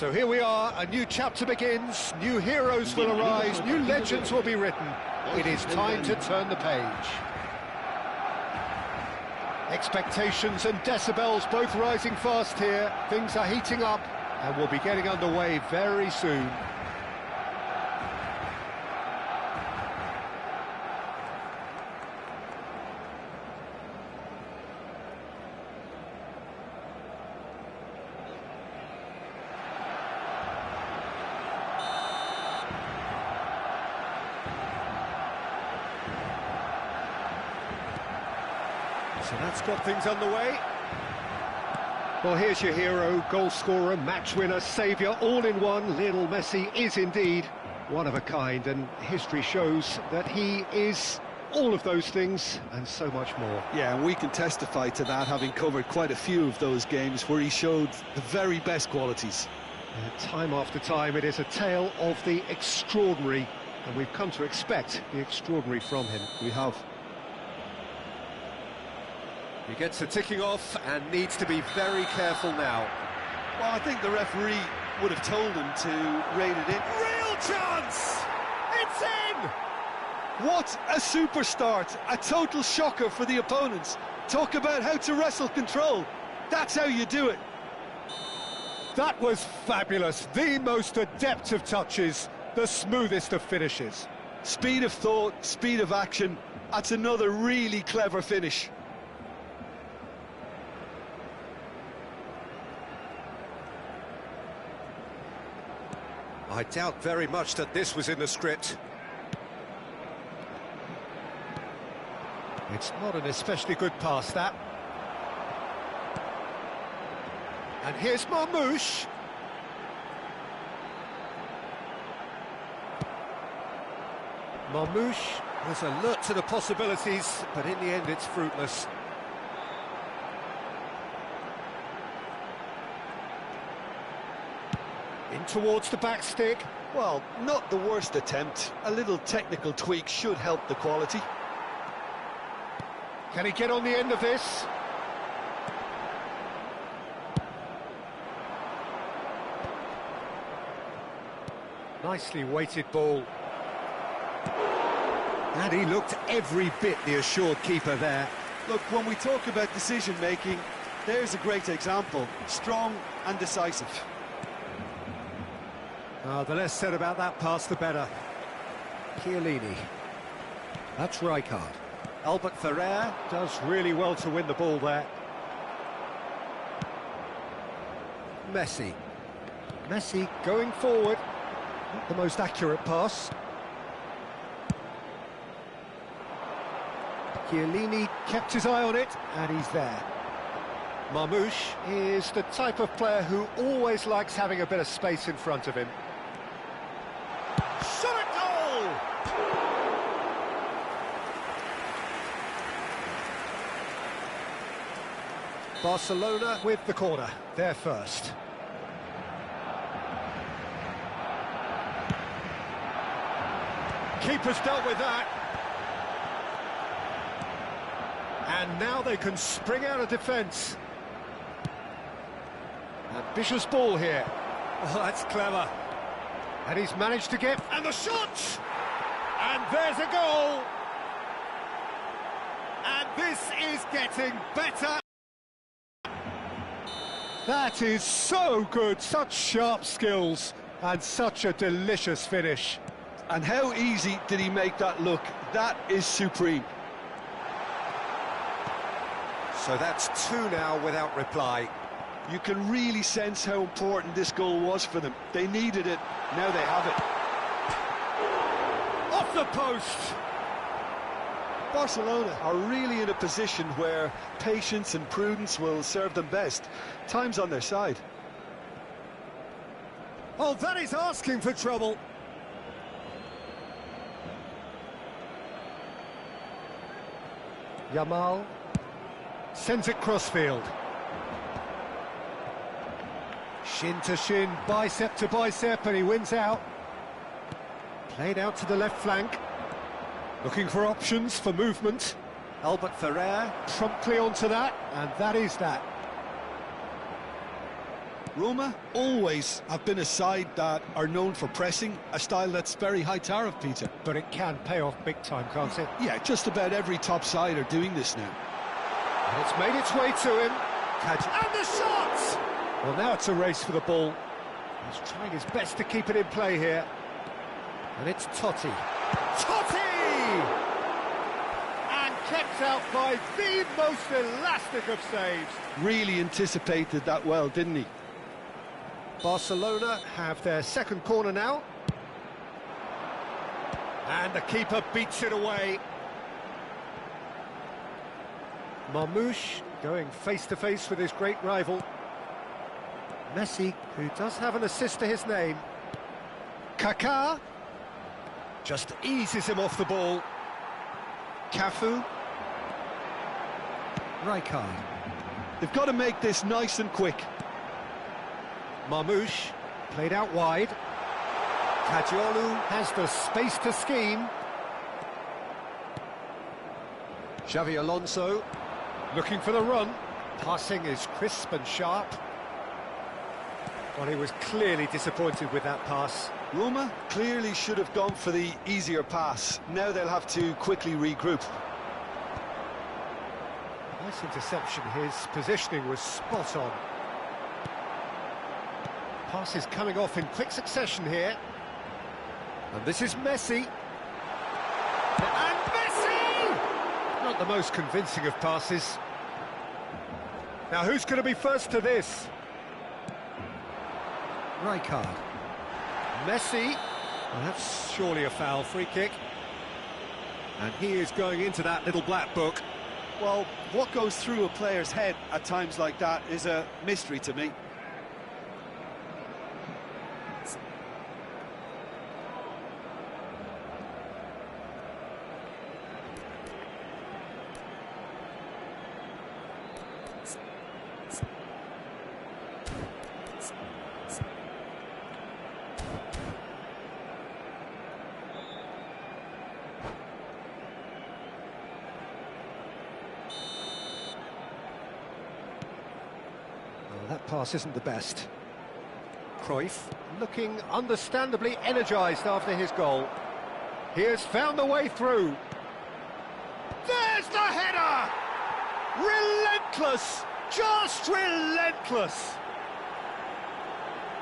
So here we are, a new chapter begins, new heroes will arise, new legends will be written. It is time to turn the page. Expectations and decibels both rising fast here. Things are heating up and we'll be getting underway very soon. So that's got things underway. Well, here's your hero, goal scorer, match winner, saviour, all in one. Lionel Messi is indeed one of a kind, and history shows that he is all of those things and so much more. Yeah, and we can testify to that, having covered quite a few of those games where he showed the very best qualities. Time after time, it is a tale of the extraordinary, and we've come to expect the extraordinary from him. We have. He gets the ticking off and needs to be very careful now. Well, I think the referee would have told him to rate it in. Real chance! It's in! What a super start! A total shocker for the opponents. Talk about how to wrestle control. That's how you do it. That was fabulous. The most adept of touches, the smoothest of finishes. Speed of thought, speed of action. That's another really clever finish. I doubt very much that this was in the script. It's not an especially good pass, that. And here's Marmoush. Marmoush was alert to the possibilities, but in the end it's fruitless. In towards the back stick. Well, not the worst attempt. A little technical tweak should help the quality. Can he get on the end of this? Nicely weighted ball. And he looked every bit the assured keeper there. Look, when we talk about decision-making, there's a great example. Strong and decisive. The less said about that pass, the better. Chiellini. That's Rijkaard. Albert Ferrer does really well to win the ball there. Messi. Messi going forward. Not the most accurate pass. Chiellini kept his eye on it, and he's there. Marmoush is the type of player who always likes having a bit of space in front of him. Shot at goal! Barcelona with the corner, they're first. Keeper's dealt with that. And now they can spring out of defence. Ambitious ball here. Oh, that's clever. And he's managed to get... And the shot! And there's a goal! And this is getting better. That is so good. Such sharp skills. And such a delicious finish. And how easy did he make that look? That is supreme. So that's two now without reply. You can really sense how important this goal was for them. They needed it, now they have it. Off the post! Barcelona are really in a position where patience and prudence will serve them best. Time's on their side. Oh, that is asking for trouble. Yamal sends it crossfield. Shin to shin, bicep to bicep, and he wins out. Played out to the left flank. Looking for options for movement. Albert Ferrer promptly onto that, and that is that. Roma always have been a side that are known for pressing, a style that's very high tariff, Peter. But it can pay off big time, can't it? Yeah, just about every top side are doing this now. And it's made its way to him. And the shot! Well, now it's a race for the ball. He's trying his best to keep it in play here. And it's Totti. Totti! And kept out by the most elastic of saves. Really anticipated that well, didn't he? Barcelona have their second corner now. And the keeper beats it away. Marmouche going face-to-face with his great rival. Messi, who does have an assist to his name. Kaká just eases him off the ball. Cafu. Rijkaard. They've got to make this nice and quick. Marmouche played out wide. Caggiolu has the space to scheme. Xavi Alonso looking for the run. Passing is crisp and sharp. Well, he was clearly disappointed with that pass. Roma clearly should have gone for the easier pass. Now they'll have to quickly regroup. Nice interception. His positioning was spot on. Passes coming off in quick succession here. And this is Messi. And Messi! Not the most convincing of passes. Now who's going to be first to this? Rijkaard. Messi. Well, that's surely a foul. Free kick. And he is going into that little black book. Well, what goes through a player's head at times like that is a mystery to me. That pass isn't the best. Cruyff looking understandably energised after his goal. He has found the way through. There's the header! Relentless! Just relentless!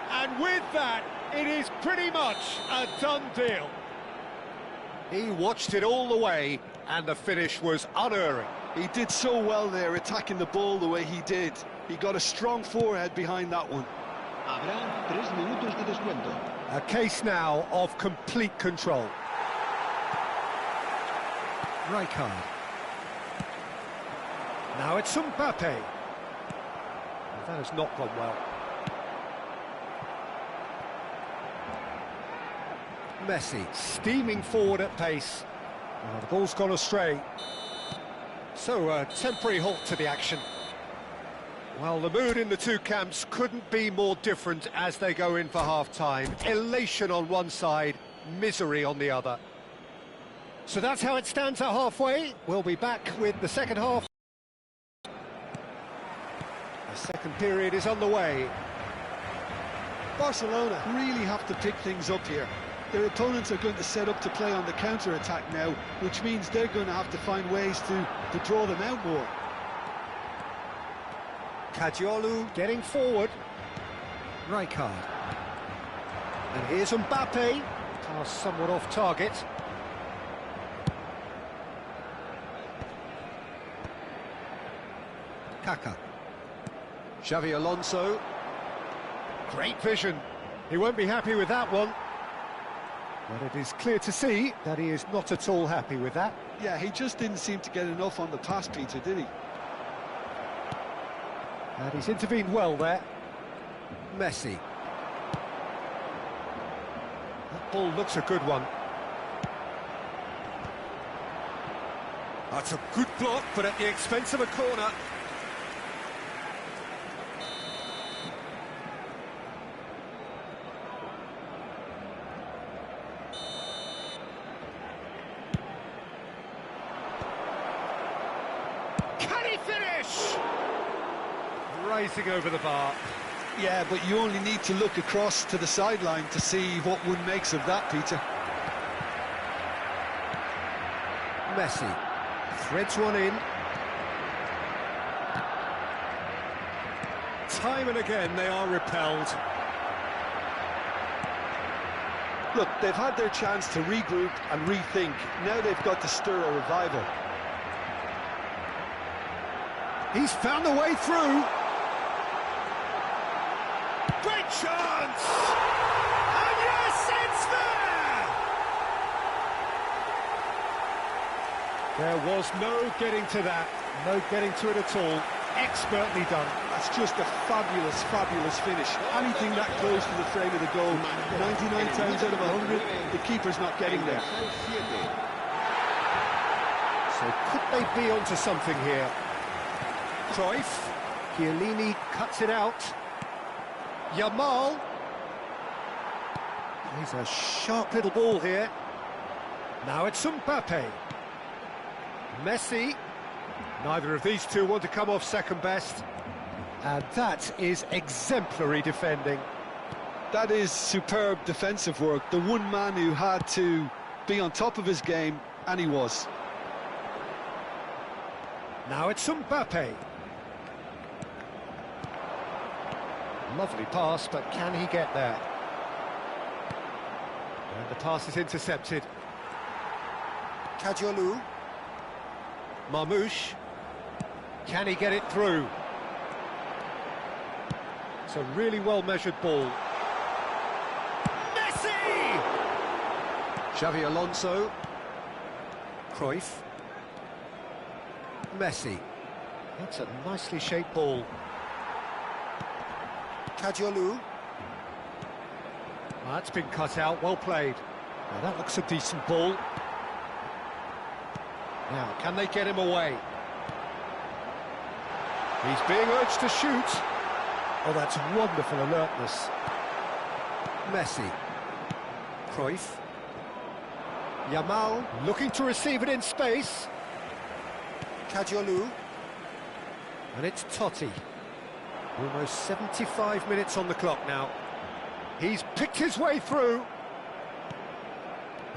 And with that, it is pretty much a done deal. He watched it all the way, and the finish was unerring. He did so well there, attacking the ball the way he did. He got a strong forehead behind that one. Habrá 3 minutos de descuento. A case now of complete control. Rijkaard. Now it's Mbappe. Well, that has not gone well. Messi steaming forward at pace. The ball's gone astray. So a temporary halt to the action. Well, the mood in the two camps couldn't be more different as they go in for half-time. Elation on one side, misery on the other. So that's how it stands at halfway. We'll be back with the second half. The second period is underway. Barcelona really have to pick things up here. Their opponents are going to set up to play on the counter-attack now, which means they're going to have to find ways to draw them out more. Caggiolu getting forward. Rijkaard. And here's Mbappe. Pass somewhat off target. Kaká. Xavi Alonso. Great vision. He won't be happy with that one. But it is clear to see that he is not at all happy with that. Yeah, he just didn't seem to get enough on the pass, Peter, did he? And he's intervened well there. Messi. That ball looks a good one. That's a good block, but at the expense of a corner. Can he finish? Racing over the bar. Yeah, but you only need to look across to the sideline to see what one makes of that, Peter. Messi threads one in. Time and again they are repelled. Look, they've had their chance to regroup and rethink. Now they've got to stir a revival. He's found a way through. Great chance! And yes, it's there! There was no getting to that, no getting to it at all. Expertly done. That's just a fabulous, fabulous finish. Anything that close to the frame of the goal, 99 times out of 100, the keeper's not getting there. So could they be onto something here? Cruyff, Chiellini cuts it out. Yamal. He's a sharp little ball here. Now it's Mbappe. Messi. Neither of these two want to come off second best. And that is exemplary defending. That is superb defensive work. The one man who had to be on top of his game, and he was. Now it's Mbappe. Lovely pass, but can he get there? And the pass is intercepted. Kadiolu. Marmoush. Can he get it through? It's a really well-measured ball. Messi! Xavi Alonso. Cruyff. Messi. That's a nicely shaped ball. Kadiolu. That's been cut out, well played. Now that looks a decent ball. Now, can they get him away? He's being urged to shoot. Oh, that's wonderful alertness. Messi. Cruyff. Yamal looking to receive it in space. Kadiolu. And it's Totti. Almost 75 minutes on the clock now. He's picked his way through.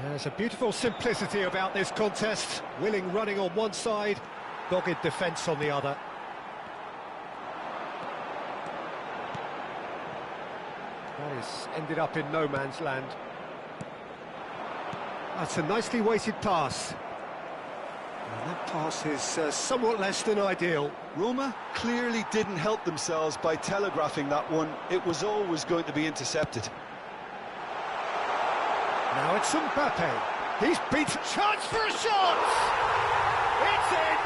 There's a beautiful simplicity about this contest. Willing running on one side, dogged defence on the other. That has ended up in no man's land. That's a nicely weighted pass. And that pass is somewhat less than ideal. Roma clearly didn't help themselves by telegraphing that one. It was always going to be intercepted. Now it's Mbappe. He's beaten. Chance for a shot! It's in!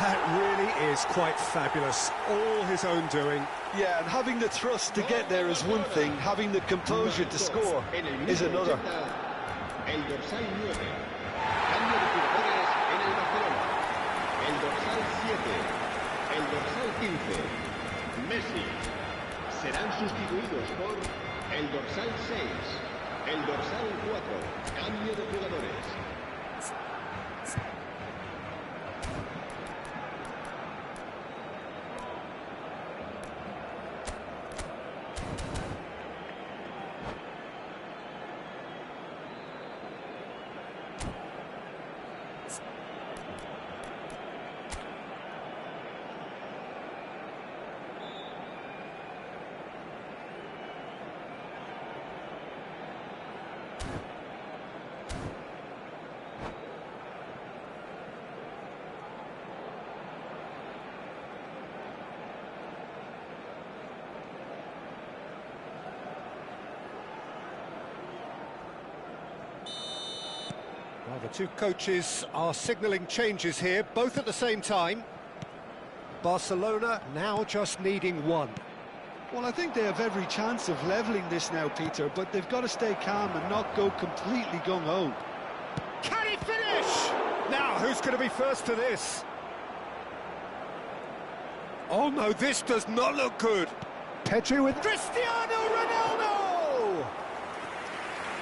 That really is quite fabulous. All his own doing. Yeah, and having the thrust to get there is one thing. Having the composure to score is another. El dorsal 9. Cambio de jugadores en el Barcelona. El dorsal 7. El dorsal 15. Messi. Serán sustituidos por el dorsal 6. El dorsal 4, cambio de jugadores. Well, the two coaches are signalling changes here, both at the same time. Barcelona now just needing one. Well, I think they have every chance of levelling this now, Peter, but they've got to stay calm and not go completely gung-ho. Can he finish? Now, who's going to be first to this? Oh no, this does not look good. Pedri with Cristiano Ronaldo!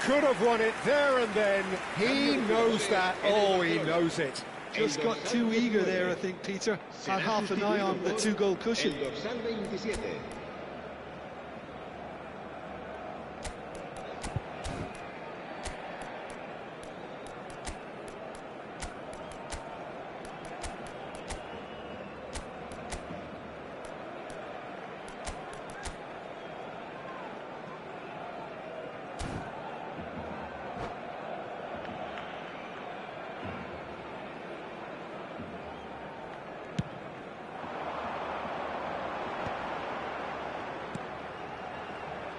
Could have won it there and then. He knows that. Oh, he knows it. Just got too eager there, I think, Peter. Had half an eye on the two-goal cushion. El dorsal 27.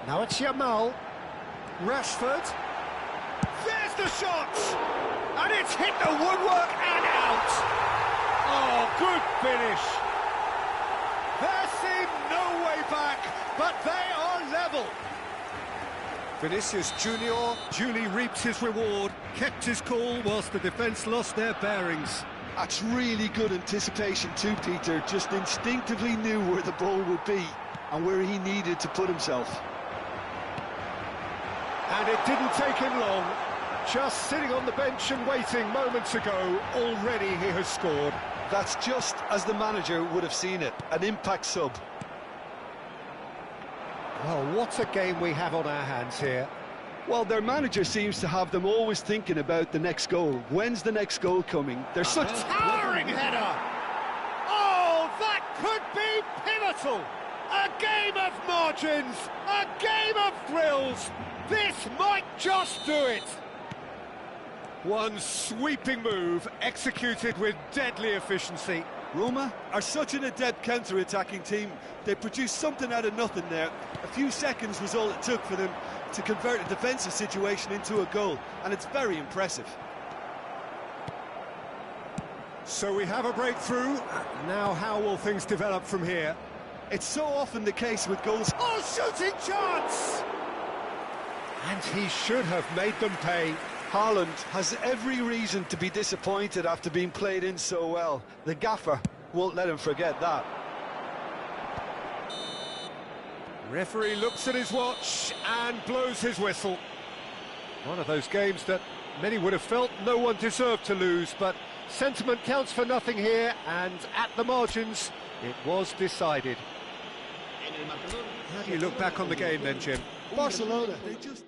Now it's Yamal. Rashford. There's the shot! And it's hit the woodwork and out! Oh, good finish! There seemed no way back, but they are level. Vinicius Junior duly reaps his reward, kept his cool whilst the defence lost their bearings. That's really good anticipation too, Peter. Just instinctively knew where the ball would be and where he needed to put himself. And it didn't take him long. Just sitting on the bench and waiting moments ago, already he has scored. That's just as the manager would have seen it, an impact sub. Well, what a game we have on our hands here. Well, their manager seems to have them always thinking about the next goal. When's the next goal coming? They're such... Towering header! Oh, that could be pivotal! A game of margins! A game of thrills! This might just do it! One sweeping move, executed with deadly efficiency. Roma are such an adept counter-attacking team. They produced something out of nothing there. A few seconds was all it took for them to convert a defensive situation into a goal, and it's very impressive. So we have a breakthrough. Now how will things develop from here? It's so often the case with goals. Oh, shooting chance! And he should have made them pay. Haaland has every reason to be disappointed after being played in so well. The gaffer won't let him forget that. Referee looks at his watch and blows his whistle. One of those games that many would have felt no one deserved to lose, but sentiment counts for nothing here, and at the margins, it was decided. How do you look back on the game then, Jim? Barcelona, they just...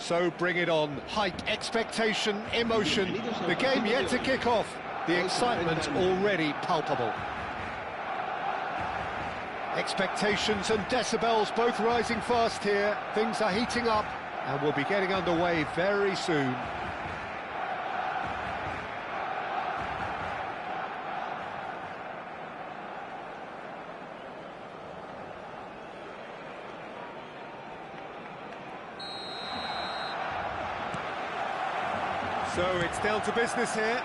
So bring it on. Hype, expectation, emotion. The game yet to kick off. The excitement already palpable. Expectations and decibels both rising fast here. Things are heating up and we'll be getting underway very soon. So it's down to business here.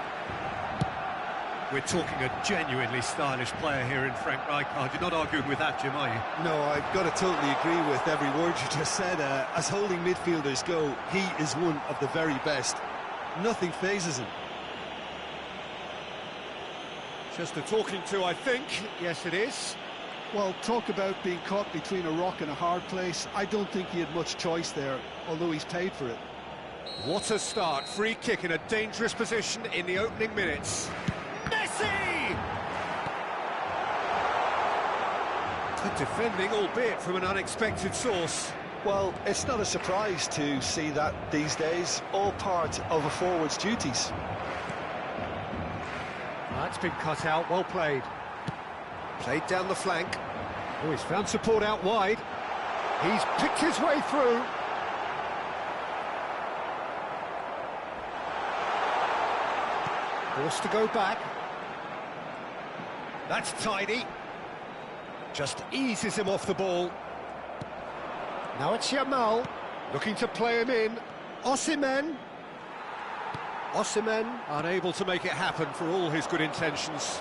We're talking a genuinely stylish player here in Frank Rijkaard. You're not arguing with that, Jim, are you? No, I've got to totally agree with every word you just said. As holding midfielders go, he is one of the very best. Nothing phases him. Just a talking to, I think. Yes, it is. Well, talk about being caught between a rock and a hard place. I don't think he had much choice there, although he's paid for it. What a start. Free kick in a dangerous position in the opening minutes. Messi! Good defending, albeit from an unexpected source. Well, it's not a surprise to see that these days, all part of a forward's duties. That's been cut out, well played. Played down the flank. Oh, he's found support out wide. He's picked his way through. Forced to go back. That's tidy. Just eases him off the ball. Now it's Yamal, looking to play him in. Osimhen. Osimhen unable to make it happen for all his good intentions.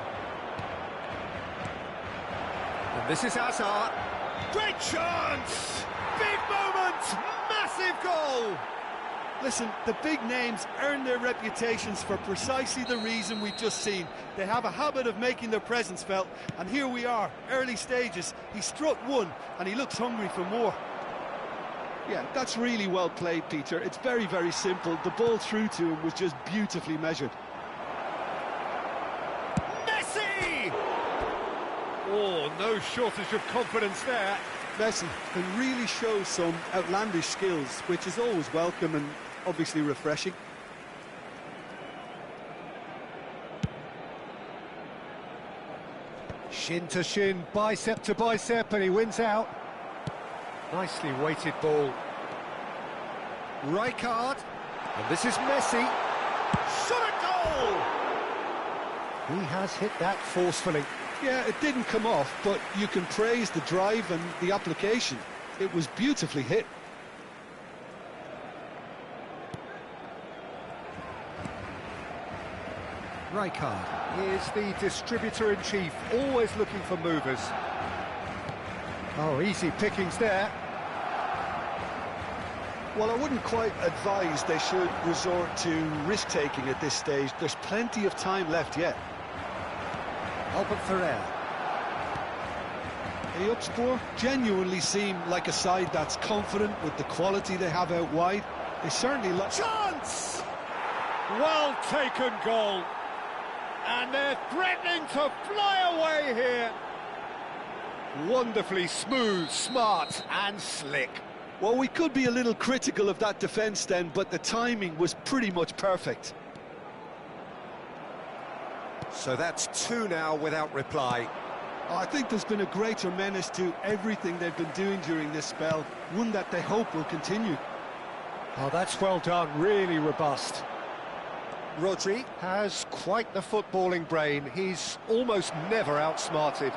And this is Hazard. Great chance! Big moment! Massive goal! Listen, the big names earn their reputations for precisely the reason we've just seen. They have a habit of making their presence felt, and here we are, early stages. He struck one, and he looks hungry for more. Yeah, that's really well played, Peter. It's very, very simple. The ball through to him was just beautifully measured. Messi! Oh, no shortage of confidence there. Messi can really show some outlandish skills, which is always welcome and obviously refreshing. Shin to shin, bicep to bicep, and he wins out. Nicely weighted ball. Rijkaard, and this is Messi. Shot a goal! He has hit that forcefully. Yeah, it didn't come off, but you can praise the drive and the application. It was beautifully hit. Rijkaard is the distributor-in-chief, always looking for movers. Oh, easy pickings there. Well, I wouldn't quite advise they should resort to risk-taking at this stage. There's plenty of time left yet. Albert Ferrer. Eyüpspor genuinely seem like a side that's confident with the quality they have out wide. They certainly like... Chance! Well taken goal. And they're threatening to fly away here. Wonderfully smooth, smart and slick. Well, we could be a little critical of that defence then, but the timing was pretty much perfect. So that's two now without reply. I think there's been a greater menace to everything they've been doing during this spell, one that they hope will continue. Oh, that's well done, really robust. Rodri has quite the footballing brain. He's almost never outsmarted.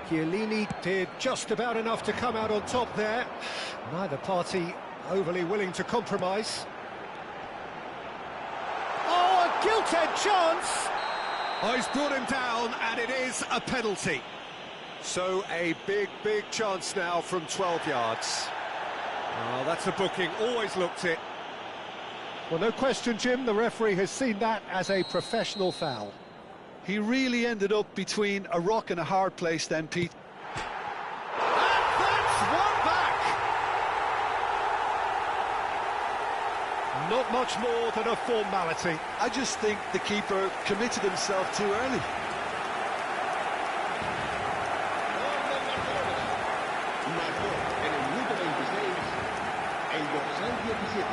Chiellini did just about enough to come out on top there. Neither party overly willing to compromise. Oh, a gilt-edged chance! Oh, he's brought him down, and it is a penalty. So a big, big chance now from 12 yards. Oh, that's a booking, always looked it. Well, no question, Jim, the referee has seen that as a professional foul. He really ended up between a rock and a hard place then, Pete. And that's one back! Not much more than a formality. I just think the keeper committed himself too early. dorsal 17.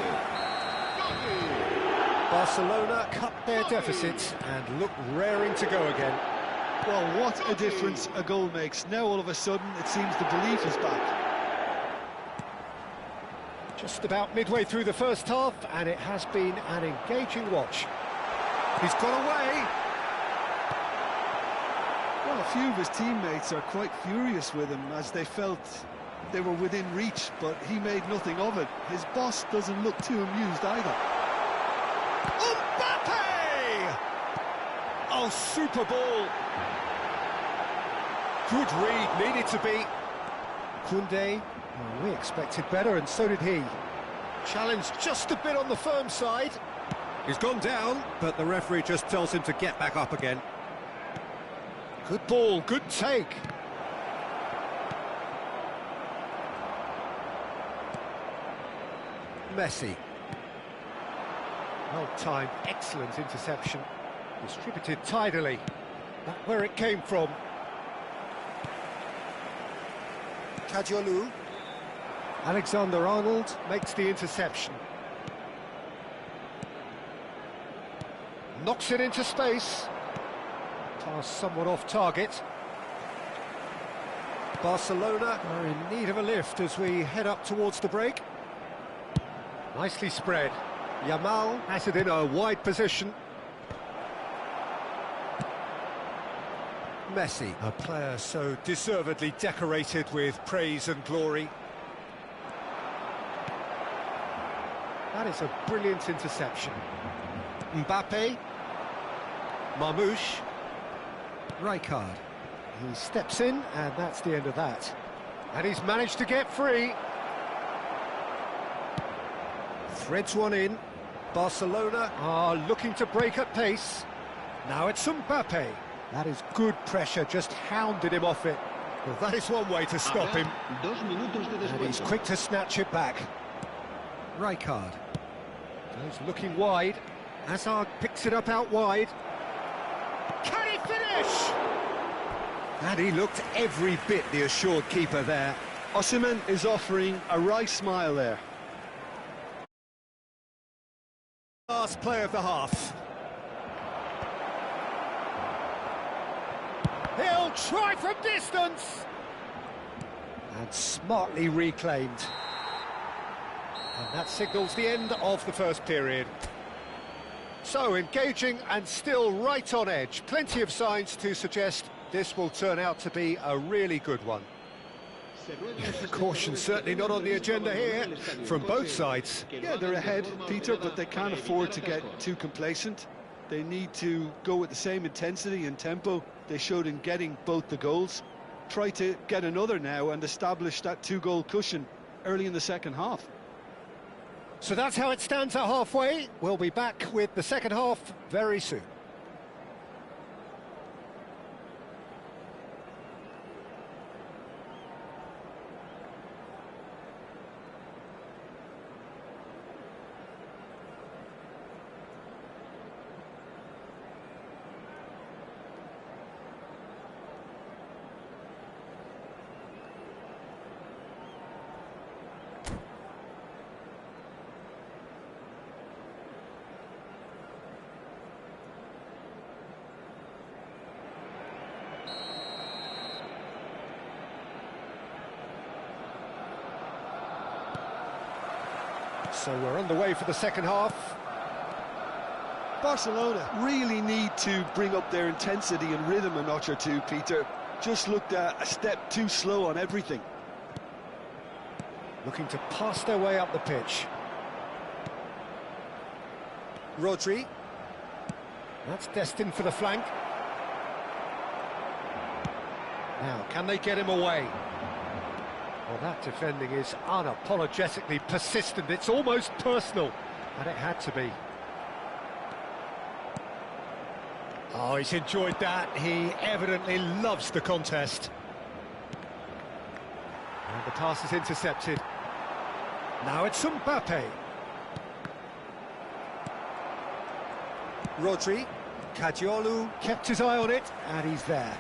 Barcelona cut their deficit and look raring to go again. Well, what a difference a goal makes. Now all of a sudden it seems the belief is back. Just about midway through the first half, and it has been an engaging watch. He's got away. Well, a few of his teammates are quite furious with him as they felt they were within reach, but he made nothing of it. His boss doesn't look too amused either. Mbappe! Oh, super ball. Good read, needed to be. Koundé, well, we expected better, and so did he. Challenged just a bit on the firm side. He's gone down, but the referee just tells him to get back up again. Good ball, good take. Messi. Well-timed, excellent interception. Distributed tidily. That's where it came from. Kadiolu. Alexander-Arnold makes the interception. Knocks it into space. Pass somewhat off target. Barcelona are in need of a lift as we head up towards the break. Nicely spread. Yamal has it in a wide position. Messi, a player so deservedly decorated with praise and glory. That is a brilliant interception. Mbappe. Marmouche. Rijkaard. He steps in, and that's the end of that. And he's managed to get free. Threads one in. Barcelona are looking to break at pace. Now it's Mbappe. That is good pressure, just hounded him off it. Well, that is one way to stop him. And he's quick to snatch it back. Rijkaard. Goes looking wide. Hazard picks it up out wide. Can he finish? And he looked every bit the assured keeper there. Osimhen is offering a wry smile there. Last play of the half. He'll try from distance. And smartly reclaimed. And that signals the end of the first period. So engaging and still right on edge. Plenty of signs to suggest this will turn out to be a really good one. Caution certainly not on the agenda here from both sides. Yeah, they're ahead, Peter, but they can't afford to get too complacent. They need to go with the same intensity and tempo they showed in getting both the goals. Try to get another now and establish that two-goal cushion early in the second half. So that's how it stands at halfway. We'll be back with the second half very soon. So we're underway for the second half. Barcelona really need to bring up their intensity and rhythm a notch or two, Peter. Just looked a step too slow on everything. Looking to pass their way up the pitch. Rodri. That's destined for the flank. Now, can they get him away? Well, that defending is unapologetically persistent. It's almost personal, and it had to be. Oh, he's enjoyed that. He evidently loves the contest. And the pass is intercepted. Now it's Mbappe. Rodri. Kadiolu kept his eye on it, and he's there.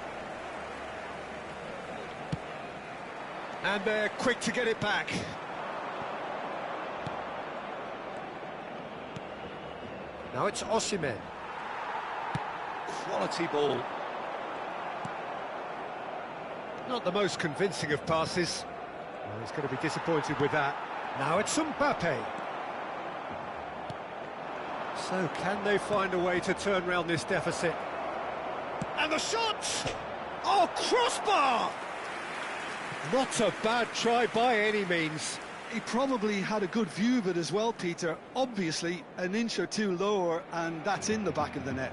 And they're quick to get it back. Now it's Osimhen. Quality ball. Not the most convincing of passes. Well, he's going to be disappointed with that. Now it's Mbappe. So can they find a way to turn round this deficit? And the shot! Oh, crossbar! Not a bad try by any means. He probably had a good view of it as well, Peter. Obviously, an inch or two lower, and that's in the back of the net.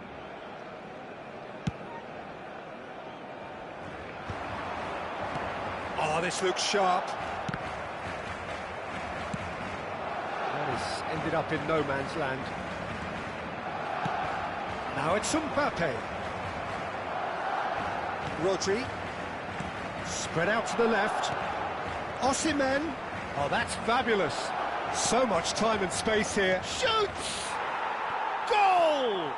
Oh, this looks sharp. That has ended up in no man's land. Now it's Mbappe. Rodri. Spread out to the left. Osimhen. Oh, that's fabulous. So much time and space here. Shoots! Goal!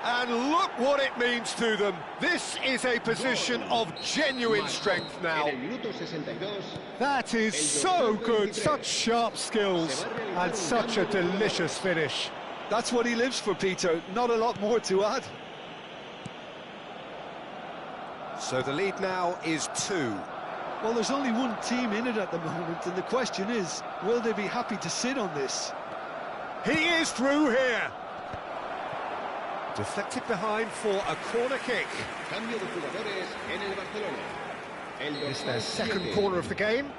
And look what it means to them. This is a position of genuine strength now. That is so good. Such sharp skills and such a delicious finish. That's what he lives for, Peter. Not a lot more to add. So the lead now is 2. Well, there's only one team in it at the moment, and the question is, will they be happy to sit on this? He is through here. Deflected behind for a corner kick. It's their second corner of the game.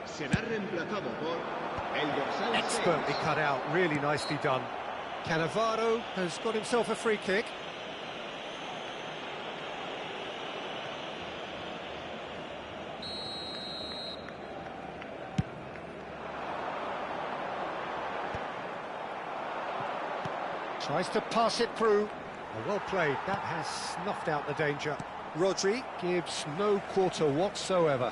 Expertly cut out, really nicely done. Cannavaro has got himself a free kick. Tries to pass it through. Well played, that has snuffed out the danger. Rodri gives no quarter whatsoever.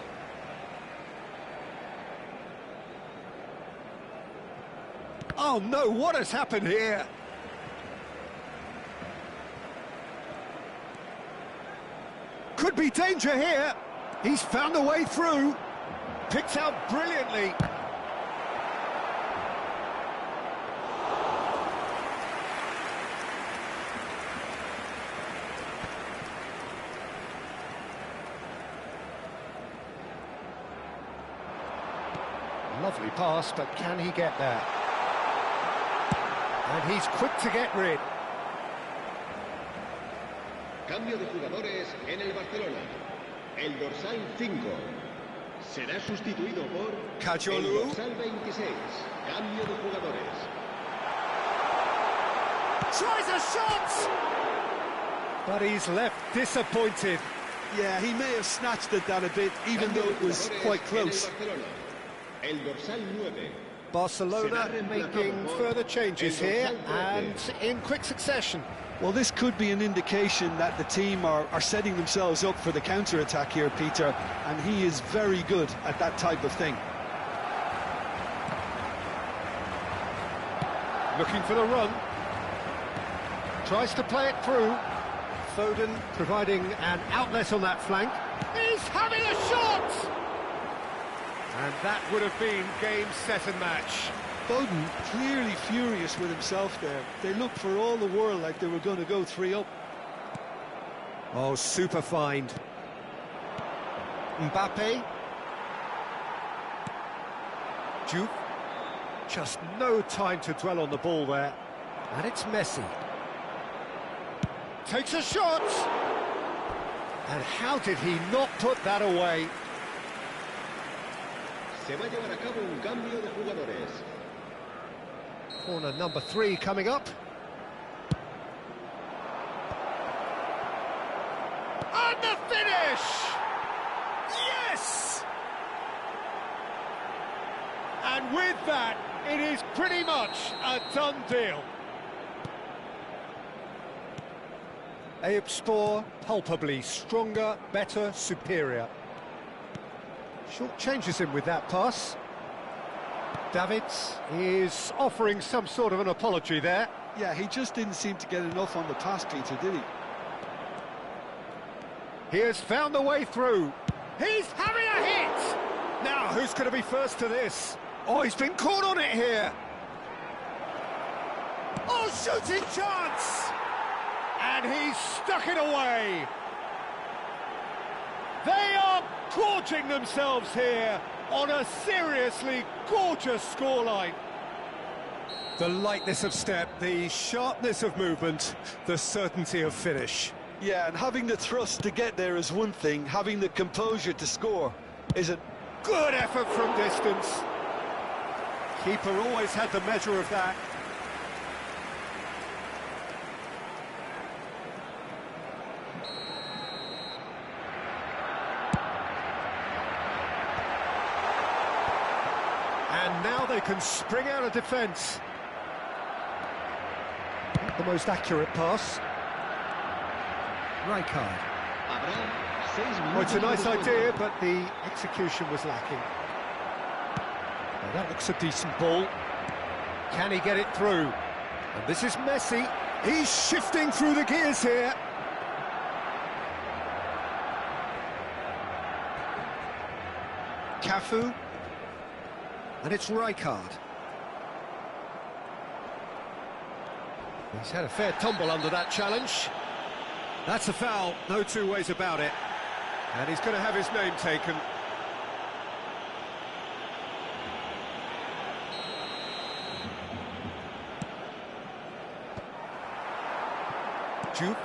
Oh no, what has happened here? Could be danger here. He's found a way through. Picked out brilliantly. Lovely pass, but can he get there? And he's quick to get rid. Cambio de jugadores en el Barcelona. El dorsal 5 será sustituido por el dorsal 26. Cambio de jugadores. Tries a shot! But he's left disappointed. Yeah, he may have snatched at that a bit, even though it was quite close. El dorsal 9. Barcelona making further changes here and in quick succession. Well, this could be an indication that the team are setting themselves up for the counter-attack here, Peter, and he is very good at that type of thing. Looking for the run. Tries to play it through. Foden providing an outlet on that flank. He's having a shot! And that would have been game, set and match. Foden clearly furious with himself there. They looked for all the world like they were going to go 3-up. Oh, super find. Mbappe. Juke. Just no time to dwell on the ball there. And it's Messi. Takes a shot! And how did he not put that away? Se va a llevar a cabo un cambio de jugadores. Corner number 3 coming up. And the finish! Yes! And with that, it is pretty much a done deal. Efootball palpably stronger, better, superior. Short changes him with that pass. Davids is offering some sort of an apology there. Yeah, he just didn't seem to get enough on the pass, Peter, did he? He has found the way through. He's having a hit! Now, who's going to be first to this? Oh, he's been caught on it here. Oh, shooting chance! And he's stuck it away. They are gorging themselves here on a seriously gorgeous scoreline. The lightness of step, the sharpness of movement, the certainty of finish. Yeah, and having the thrust to get there is one thing, having the composure to score isn't. Good effort from distance. Keeper always had the measure of that. And now they can spring out of defence. Not the most accurate pass. Rijkaard. Oh, it's a nice idea, but the execution was lacking. Well, that looks a decent ball. Can he get it through? And this is Messi. He's shifting through the gears here. Cafu. And it's Rijkaard. He's had a fair tumble under that challenge. That's a foul, no two ways about it. And he's going to have his name taken. Jupe.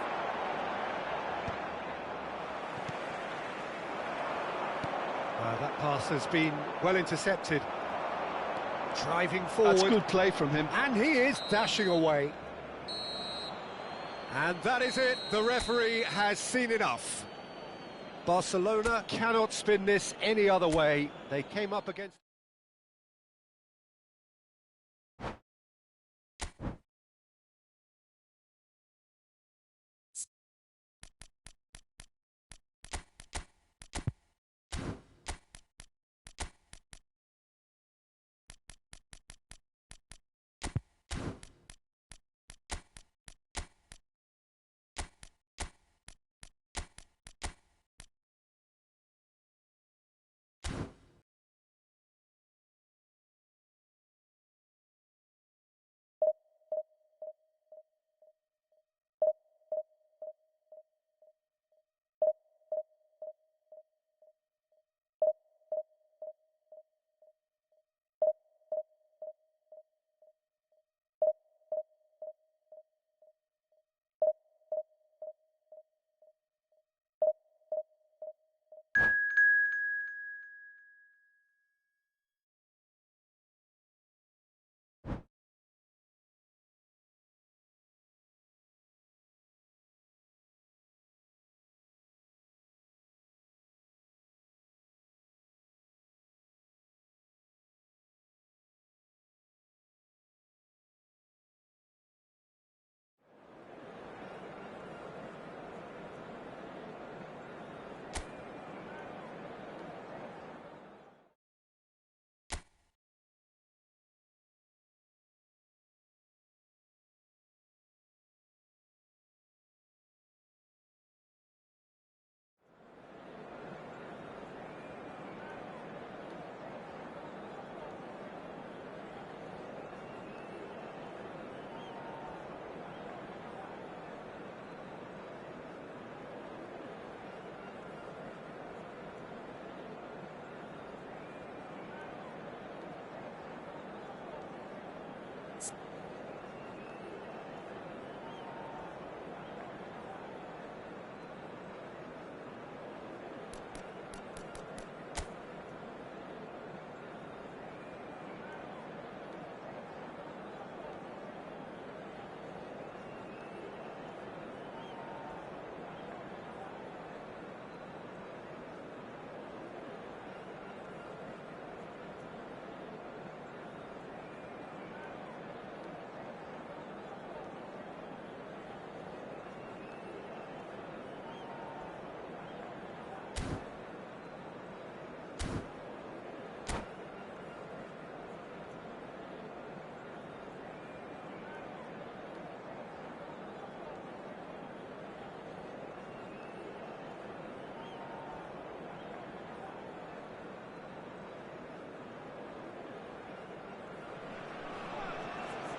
That pass has been well intercepted. Driving forward. That's good play from him. And he is dashing away. And that is it. The referee has seen enough. Barcelona cannot spin this any other way. They came up against...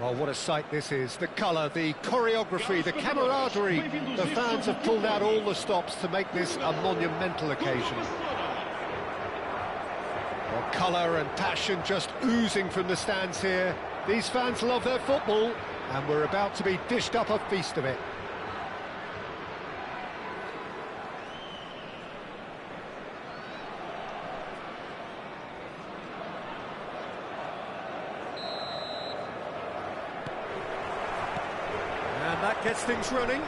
Well, what a sight this is. The colour, the choreography, the camaraderie. The fans have pulled out all the stops to make this a monumental occasion. Well, colour and passion just oozing from the stands here. These fans love their football, and we're about to be dished up a feast of it. And that gets things running.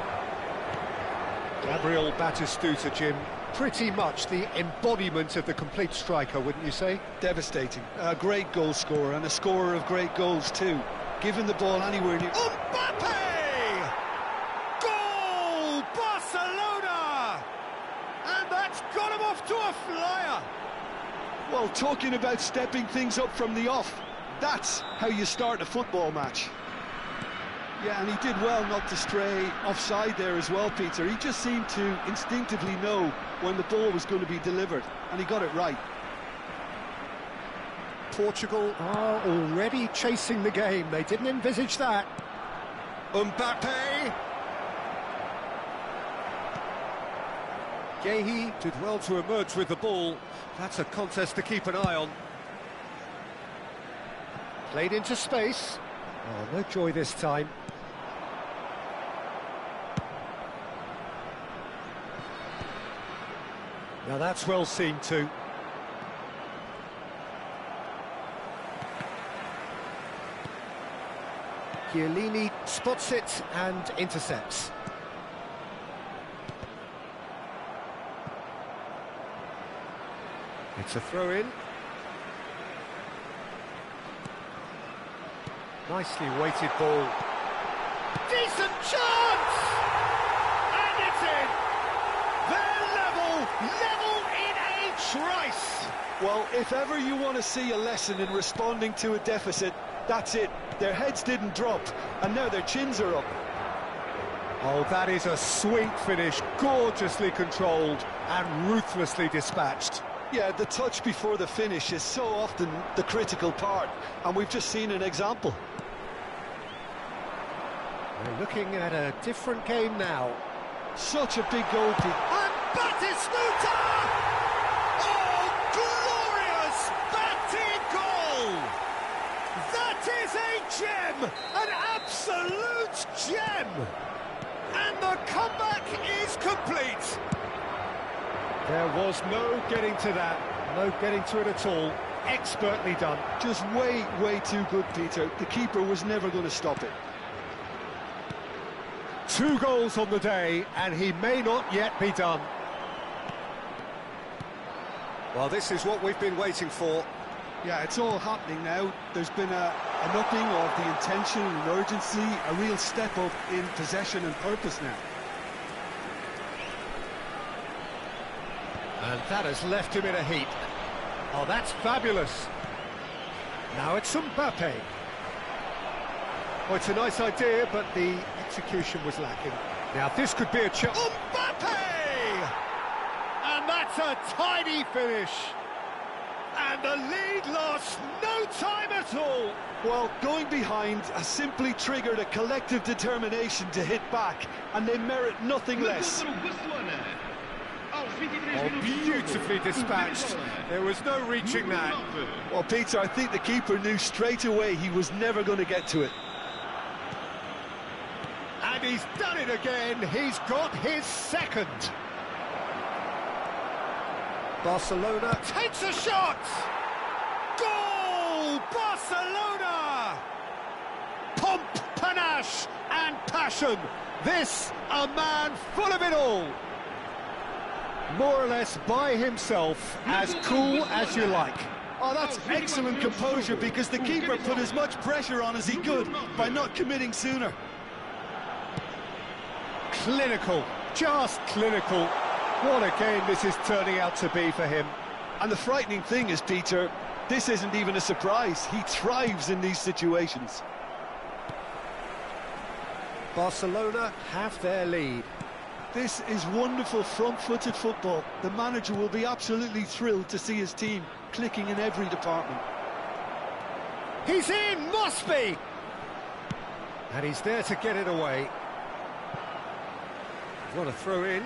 Gabriel Batistuta, Jim, pretty much the embodiment of the complete striker, wouldn't you say? Devastating. A great goal scorer and a scorer of great goals too. Giving the ball anywhere near... Mbappe! Goal! Barcelona! And that's got him off to a flyer! Well, talking about stepping things up from the off, that's how you start a football match. Yeah, and he did well not to stray offside there as well, Peter. He just seemed to instinctively know when the ball was going to be delivered, and he got it right. Portugal are already chasing the game. They didn't envisage that. Mbappe! Guehi did well to emerge with the ball. That's a contest to keep an eye on. Played into space. Oh, no joy this time. Now that's well seen too. Chiellini spots it and intercepts. It's a throw-in. Nicely weighted ball. Decent chance! And it's in! They're level in a trice! Well, if ever you want to see a lesson in responding to a deficit, that's it. Their heads didn't drop, and now their chins are up. Oh, that is a sweet finish, gorgeously controlled and ruthlessly dispatched. Yeah, the touch before the finish is so often the critical part, and we've just seen an example. We're looking at a different game now. Such a big goal, Pete. And Batistuta! Oh, glorious batting goal! That is a gem! An absolute gem! And the comeback is complete! There was no getting to that, no getting to it at all. Expertly done. Just way too good, Peter. The keeper was never going to stop it. 2 goals on the day, and he may not yet be done. Well, this is what we've been waiting for. Yeah, it's all happening now. There's been an upping of the intention and urgency, a real step up in possession and purpose now. And that has left him in a heap. Oh, that's fabulous. Now it's Mbappe. Oh, it's a nice idea, but the execution was lacking. Now this could be a chance. Mbappe! And that's a tidy finish. And the lead lost no time at all. Well, going behind has simply triggered a collective determination to hit back, and they merit nothing less. Oh, beautifully dispatched. There was no reaching that. Well, Peter, I think the keeper knew straight away he was never going to get to it. And he's done it again. He's got his second. Barcelona takes a shot. Goal! Barcelona! Pomp, panache and passion. This a man full of it all. More or less by himself, as cool as you like. Oh, that's excellent composure, because the keeper put as much pressure on as he could by not committing sooner. Clinical, just clinical. What a game this is turning out to be for him. And the frightening thing is, Peter, this isn't even a surprise. He thrives in these situations. Barcelona have their lead. This is wonderful front-footed football. The manager will be absolutely thrilled to see his team clicking in every department. He's in, must be! And he's there to get it away. What a throw in.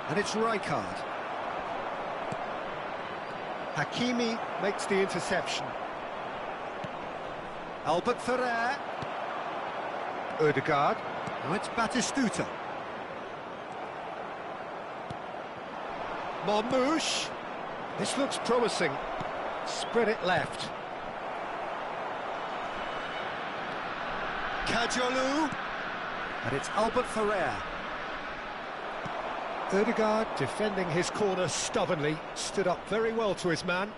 And it's Rijkaard. Hakimi makes the interception. Albert Ferrer. Ødegaard. Now it's Batistuta. Marmouche. This looks promising. Spread it left. Kajolu. And it's Albert Ferrer. Ødegaard defending his corner stubbornly, stood up very well to his man.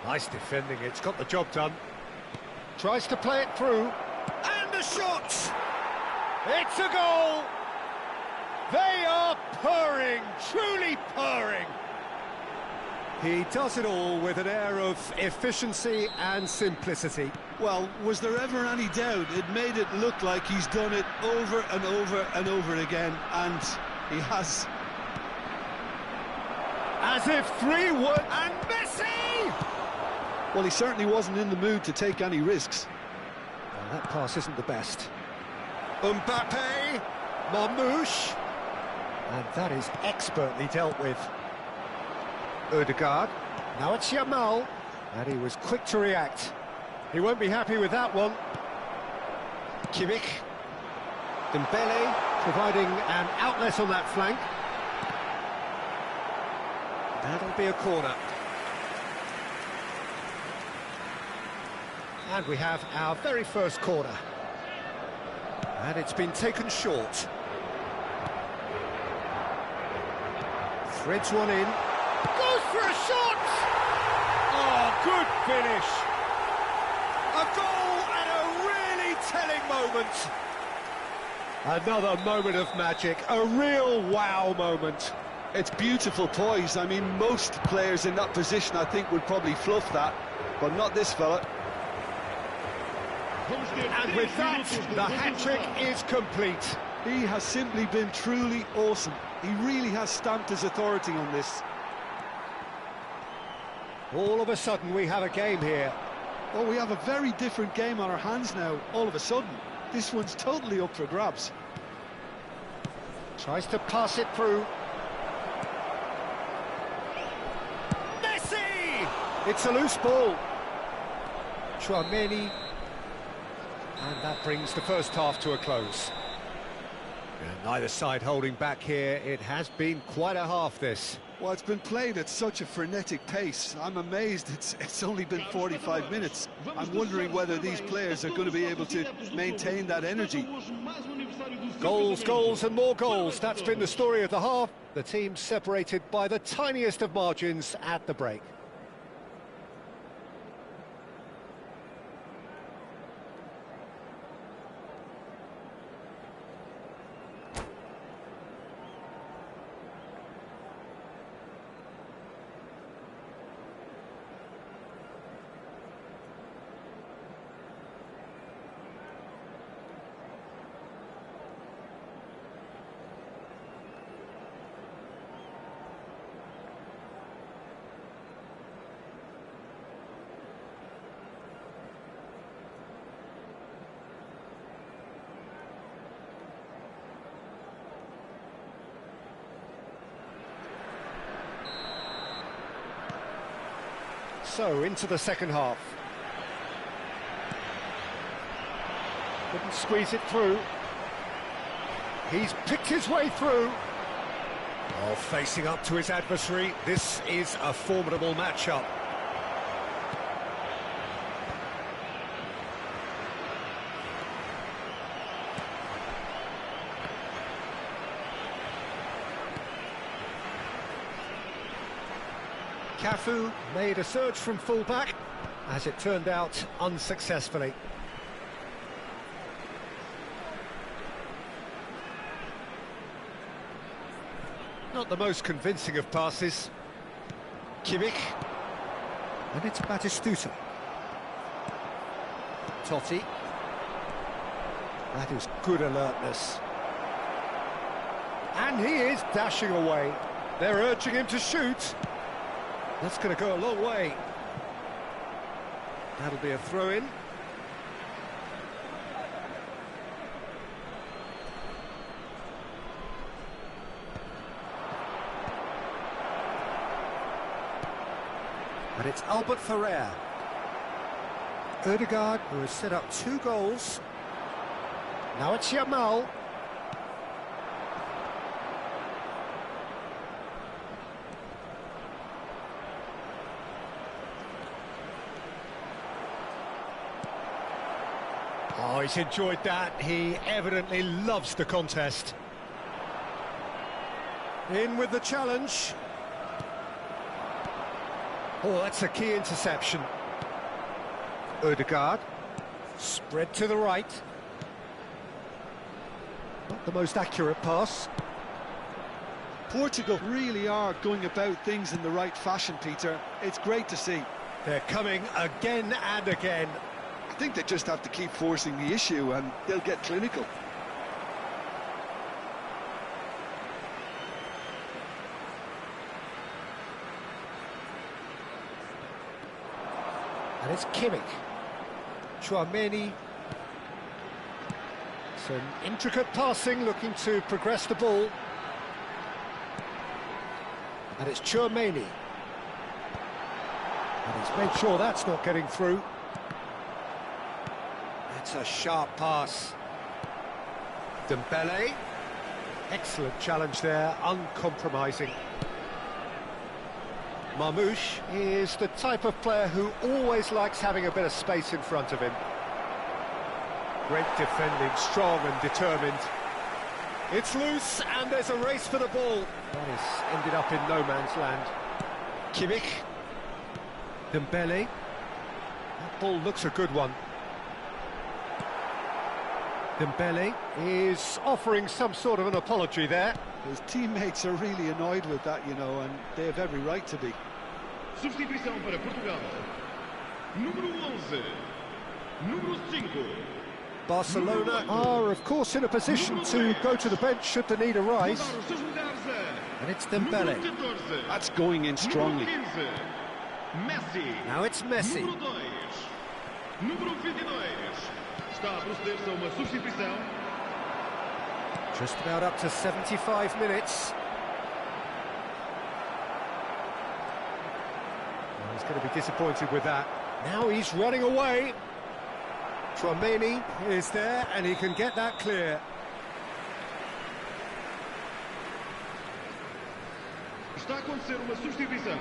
Nice defending, it's got the job done. Tries to play it through, and a shot! It's a goal! They are purring, truly purring! He does it all with an air of efficiency and simplicity. Well, was there ever any doubt? It made it look like he's done it over and over and over again, and he has. As if 3-1, and Messi! Well, he certainly wasn't in the mood to take any risks. Well, that pass isn't the best. Mbappe, Marmouche, and that is expertly dealt with. Ødegaard, now it's Yamal, and he was quick to react. He won't be happy with that one. Kimmich, Dembele providing an outlet on that flank. That'll be a corner. And we have our very first corner. And it's been taken short. Threads one in. Goes for a shot! Oh, good finish! A goal and a really telling moment. Another moment of magic, a real wow moment. It's beautiful poise. I mean, most players in that position, I think, would probably fluff that, but not this fella. And with that, the hat-trick is complete. He has simply been truly awesome. He really has stamped his authority on this. All of a sudden, we have a game here. Oh, we have a very different game on our hands now, all of a sudden. This one's totally up for grabs. Tries to pass it through. Messi! It's a loose ball. Chouameni. And that brings the first half to a close. And neither side holding back here. It has been quite a half, this. Well, it's been played at such a frenetic pace. I'm amazed it's only been 45 minutes. I'm wondering whether these players are going to be able to maintain that energy. Goals, goals and more goals. That's been the story of the half. The team separated by the tiniest of margins at the break. So, into the second half. Couldn't squeeze it through. He's picked his way through. Oh, facing up to his adversary. This is a formidable matchup. Cafu made a surge from full-back, as it turned out, unsuccessfully. Not the most convincing of passes. Kimmich. And it's Batistuta. Totti. That is good alertness. And he is dashing away. They're urging him to shoot. That's going to go a long way. That'll be a throw-in. And it's Albert Ferrer. Ødegaard, who has set up 2 goals. Now it's Yamal. Oh, he's enjoyed that. He evidently loves the contest. In with the challenge. Oh, that's a key interception. Ødegaard. Spread to the right. Not the most accurate pass. Portugal really are going about things in the right fashion, Peter. It's great to see. They're coming again and again. I think they just have to keep forcing the issue and they'll get clinical. And it's Kimmich. Chouameni. Some intricate passing, looking to progress the ball. And it's Chouameni. And he's made sure that's not getting through. It's a sharp pass. Dembele. Excellent challenge there, uncompromising. Marmoush is the type of player who always likes having a bit of space in front of him. Great defending, strong and determined. It's loose and there's a race for the ball. That has ended up in no man's land. Kimmich. Dembele. That ball looks a good one. Dembele is offering some sort of an apology there. His teammates are really annoyed with that, you know, and they have every right to be. Substituição para Portugal. Número 11. Número 5. Barcelona are, of course, in a position to go to the bench should the need arise. And it's Dembele. That's going in strongly. Now it's Messi. Número 22. Está a proceder-se a uma substituição. Just about up to 75 minutes. Well, he's going to be disappointed with that. Now he's running away. Chouameni is there and he can get that clear. Está a acontecer uma substituição.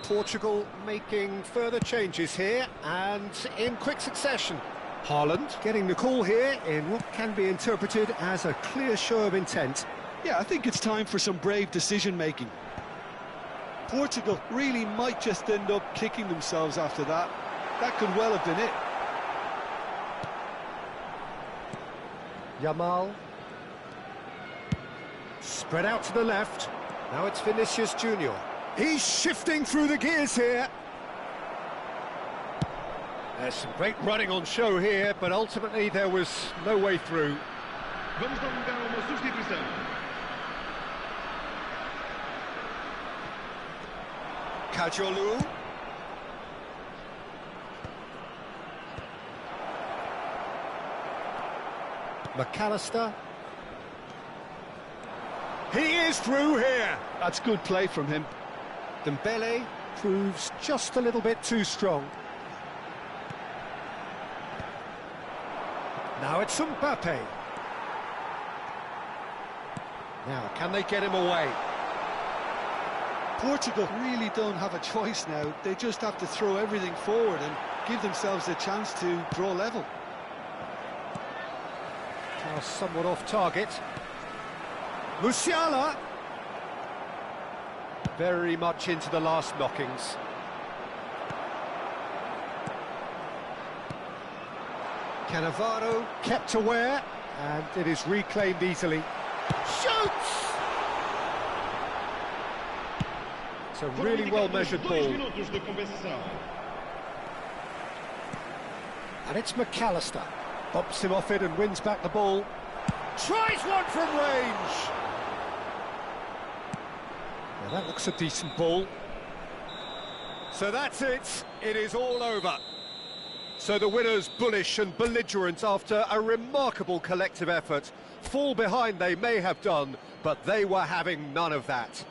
Portugal making further changes here and in quick succession. Haaland getting the call here in what can be interpreted as a clear show of intent. Yeah, I think it's time for some brave decision-making. Portugal really might just end up kicking themselves after that. That could well have been it. Yamal. Spread out to the left. Now it's Vinicius Junior. He's shifting through the gears here. There's some great running on show here, but ultimately there was no way through. Vamos dar lugar a uma substituição. Kajolu. McAllister. He is through here. That's good play from him. Dembele proves just a little bit too strong. Now it's Mbappe. Now, can they get him away? Portugal really don't have a choice now. They just have to throw everything forward and give themselves a chance to draw level. Now somewhat off target. Musiala! Very much into the last knockings. Cannavaro kept aware, and it is reclaimed easily. Shoots! It's a really well-measured ball. And it's McAllister. Bumps him off it and wins back the ball. Tries one from range! Now that looks a decent ball. So that's it. It is all over. So the winners, bullish and belligerent after a remarkable collective effort. Fall behind they may have done, but they were having none of that.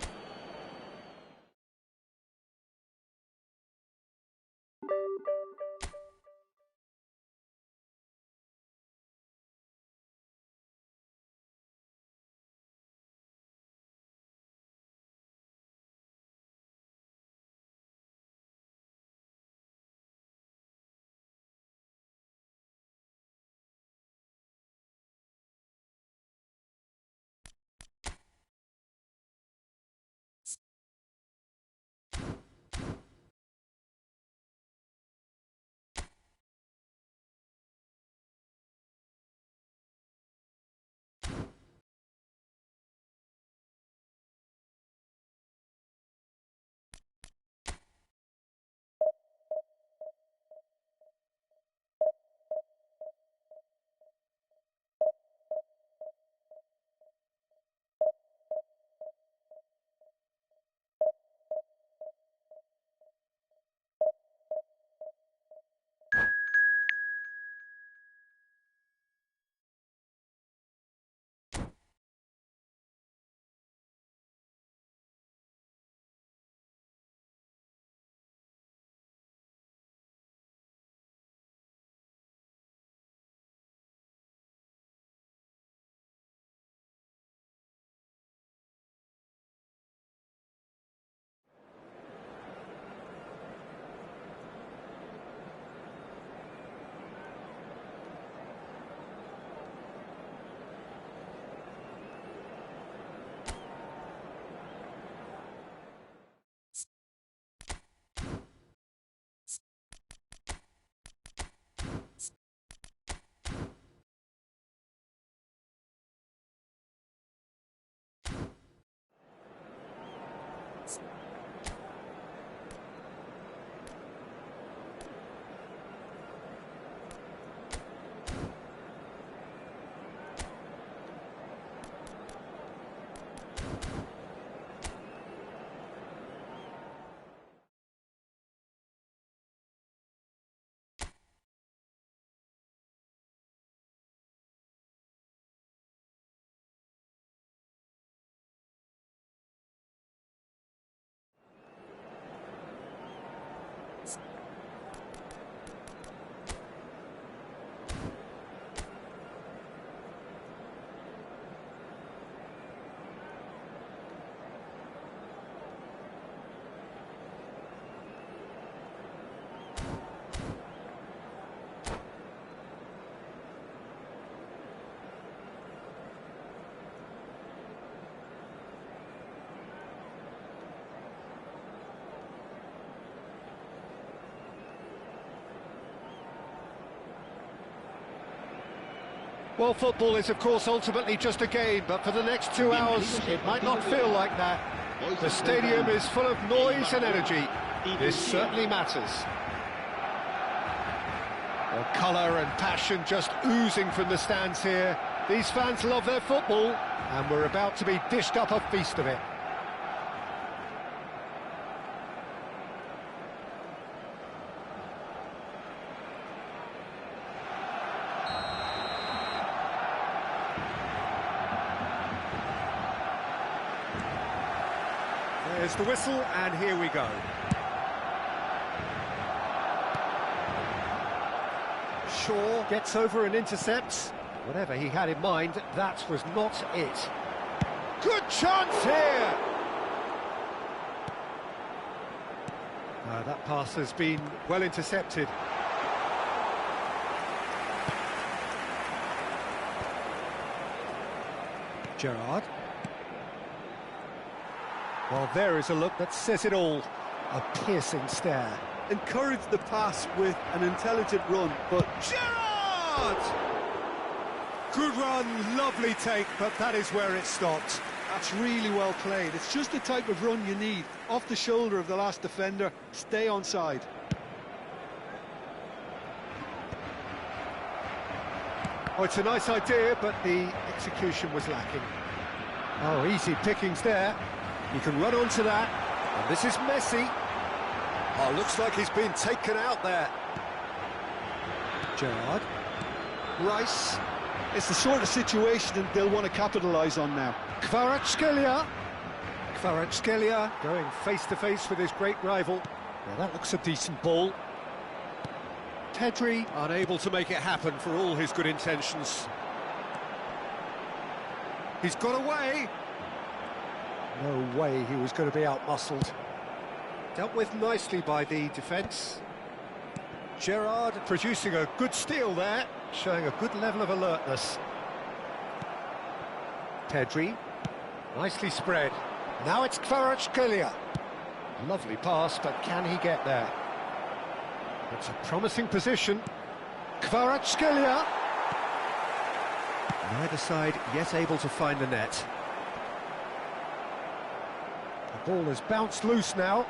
Well, football is, of course, ultimately just a game, but for the next 2 hours, it might not feel like that. The stadium is full of noise and energy. This certainly matters. Well, colour and passion just oozing from the stands here. These fans love their football, and we're about to be dished up a feast of it. There's the whistle, and here we go. Shaw gets over and intercepts. Whatever he had in mind, that was not it. Good chance here! That pass has been well intercepted. Gerrard. Well, there is a look that says it all. A piercing stare. Encourage the pass with an intelligent run, but... Gerrard! Good run, lovely take, but that is where it stopped. That's really well played. It's just the type of run you need. Off the shoulder of the last defender, stay onside. Oh, it's a nice idea, but the execution was lacking. Oh, easy pickings there. You can run onto that. And this is Messi. Oh, looks like he's been taken out there. Gerrard. Rice. It's the sort of situation that they'll want to capitalise on now. Kvaratskhelia going face-to-face with his great rival. Well, that looks a decent ball. Pedri unable to make it happen for all his good intentions. He's got away. No way he was going to be out-muscled. Dealt with nicely by the defence. Gerrard producing a good steal there, showing a good level of alertness. Pedri, nicely spread. Now it's Kvaratskhelia. Lovely pass, but can he get there? It's a promising position. Kvaratskhelia. Neither side yet able to find the net. The ball has bounced loose now.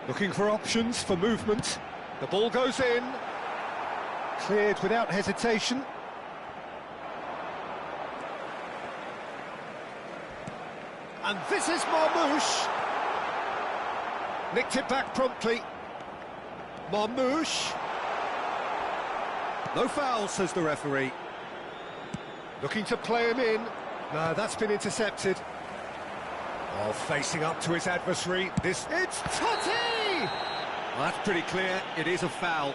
Looking for options for movement. The ball goes in. Cleared without hesitation. And this is Marmoush. Nicked it back promptly. Marmoush. No foul, says the referee. Looking to play him in. No, that's been intercepted. Oh, facing up to his adversary. It's Totti! Well, that's pretty clear. It is a foul.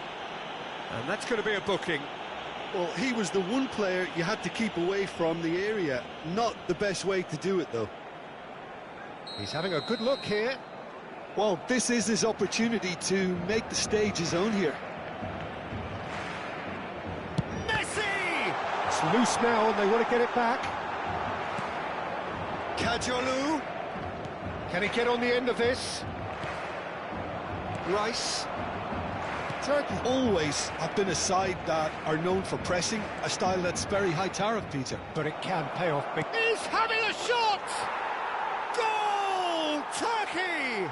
And that's going to be a booking. Well, he was the one player you had to keep away from the area. Not the best way to do it, though. He's having a good look here. Well, this is his opportunity to make the stage his own here. Messi! It's loose now and they want to get it back. Kajolu. Can he get on the end of this? Rice. Turkey always have been a side that are known for pressing, a style that's very high tariff, Peter. But it can pay off big. He's having a shot! Goal! Turkey!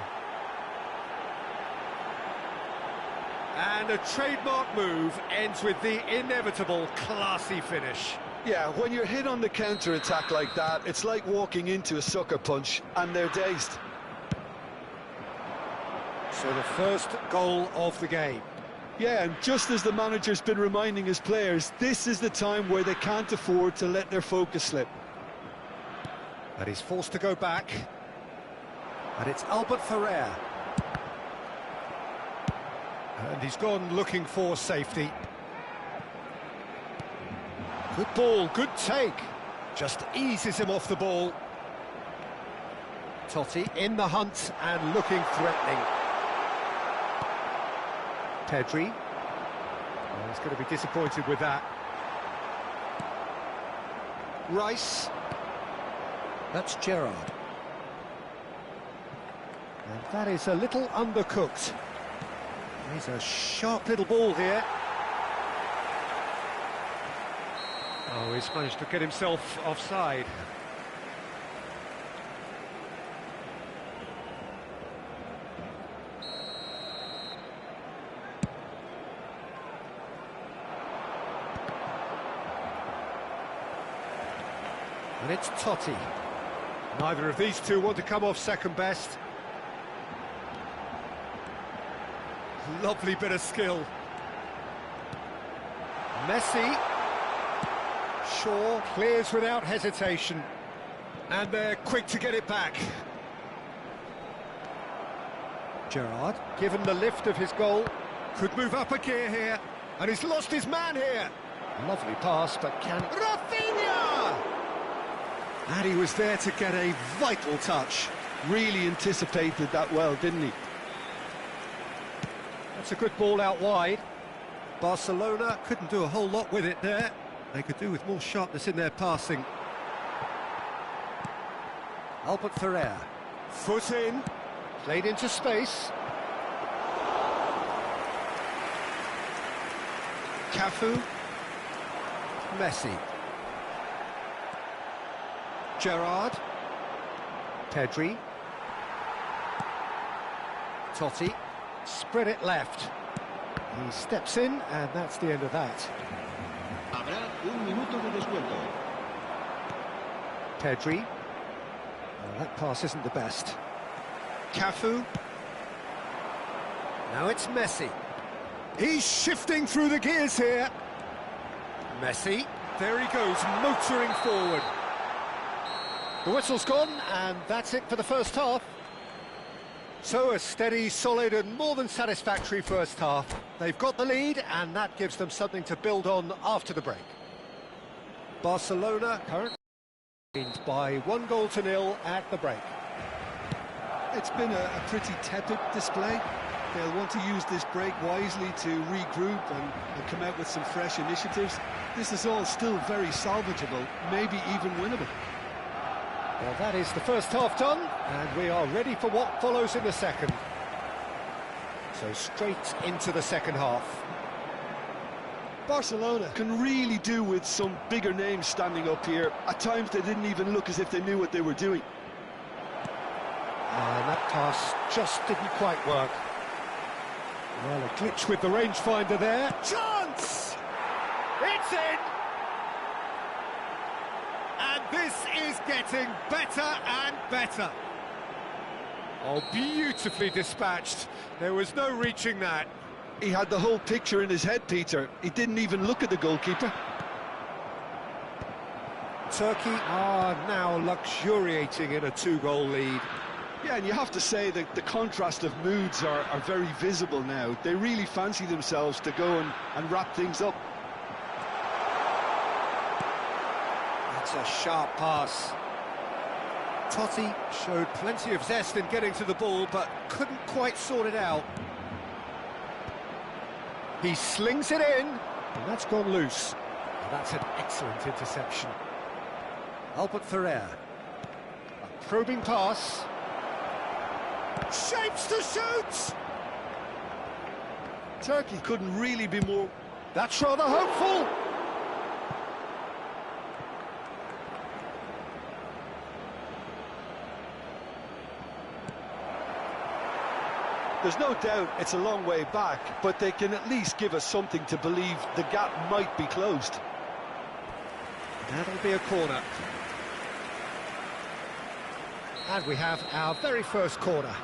And a trademark move ends with the inevitable classy finish. Yeah, when you're hit on the counter-attack like that, it's like walking into a sucker punch, and they're dazed. So the first goal of the game. Yeah, and just as the manager's been reminding his players, this is the time where they can't afford to let their focus slip. And he's forced to go back. And it's Albert Ferrer. And he's gone looking for safety. Good ball, good take. Just eases him off the ball. Totti in the hunt and looking threatening. Pedri. Oh, he's going to be disappointed with that. Rice. That's Gerrard. And that is a little undercooked. He's a sharp little ball here. Oh, he's managed to get himself offside. And it's Totti. Neither of these two want to come off second best. Lovely bit of skill. Messi. Shaw clears without hesitation. And they're quick to get it back. Gerrard, given the lift of his goal, could move up a gear here. And he's lost his man here. Lovely pass, but can... Rafinha! And he was there to get a vital touch. Really anticipated that well, didn't he? That's a good ball out wide. Barcelona couldn't do a whole lot with it there. They could do with more sharpness in their passing. Albert Ferrer. Foot in. Played into space. Cafu. Messi. Gerrard. Pedri. Totti. Spread it left. He steps in, and that's the end of that. Habrá un minuto de descuento. Pedri. Oh, that pass isn't the best. Cafu. Now it's Messi. He's shifting through the gears here. Messi. There he goes, motoring forward. The whistle's gone, and that's it for the first half. So a steady, solid and more than satisfactory first half. They've got the lead, and that gives them something to build on after the break. Barcelona currently by 1-0 at the break. It's been a pretty tepid display. They'll want to use this break wisely to regroup and come out with some fresh initiatives. This is all still very salvageable, maybe even winnable. Well, that is the first half done, and we are ready for what follows in the second. So straight into the second half. Barcelona can really do with some bigger names standing up here. At times they didn't even look as if they knew what they were doing. And that pass just didn't quite work. Well, a glitch with the rangefinder there. Chance! It's in! And this is getting better and better. Oh, beautifully dispatched. There was no reaching that. He had the whole picture in his head, Peter. He didn't even look at the goalkeeper. Turkey are now luxuriating in a 2-goal lead. Yeah, and you have to say that the contrast of moods are very visible now. They really fancy themselves to go and wrap things up. That's a sharp pass. Totti showed plenty of zest in getting to the ball, but couldn't quite sort it out. He slings it in, and that's gone loose. And that's an excellent interception. Albert Ferrer. A probing pass. Shapes to shoot! Turkey couldn't really be more... That's rather hopeful! There's no doubt it's a long way back, but they can at least give us something to believe the gap might be closed. That'll be a corner. And we have our very first corner.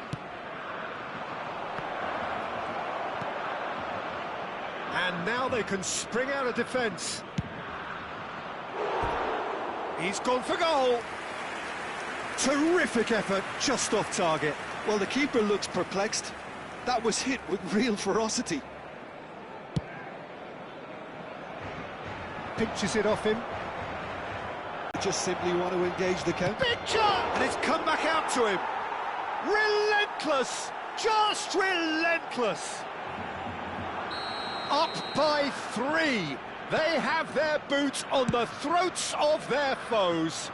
And now they can spring out of defence. He's gone for goal. Terrific effort, just off target. Well, the keeper looks perplexed. That was hit with real ferocity. Pinches it off him. Just simply want to engage the counter. Big shot! And it's come back out to him. Relentless! Just relentless! Up by 3. They have their boots on the throats of their foes.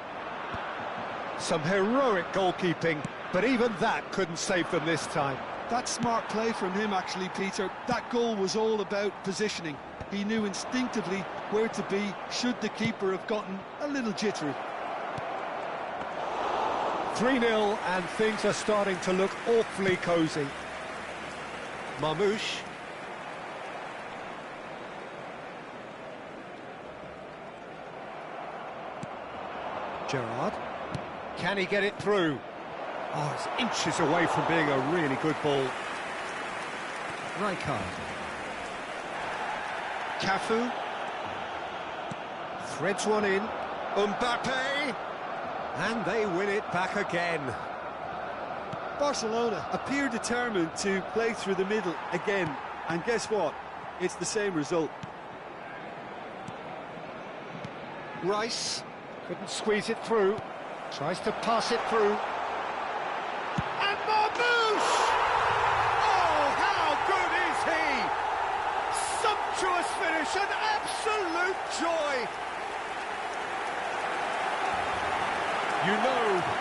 Some heroic goalkeeping, but even that couldn't save them this time. That's smart play from him, actually, Peter. That goal was all about positioning. He knew instinctively where to be should the keeper have gotten a little jittery. 3-0, and things are starting to look awfully cosy. Marmouche. Gerrard. Can he get it through? Oh, it's inches away from being a really good ball. Rijkaard. Cafu. Threads one in. Mbappe. And they win it back again. Barcelona appear determined to play through the middle again. And guess what? It's the same result. Rice couldn't squeeze it through. Tries to pass it through. And Marmoush! Oh, how good is he? Sumptuous finish, an absolute joy.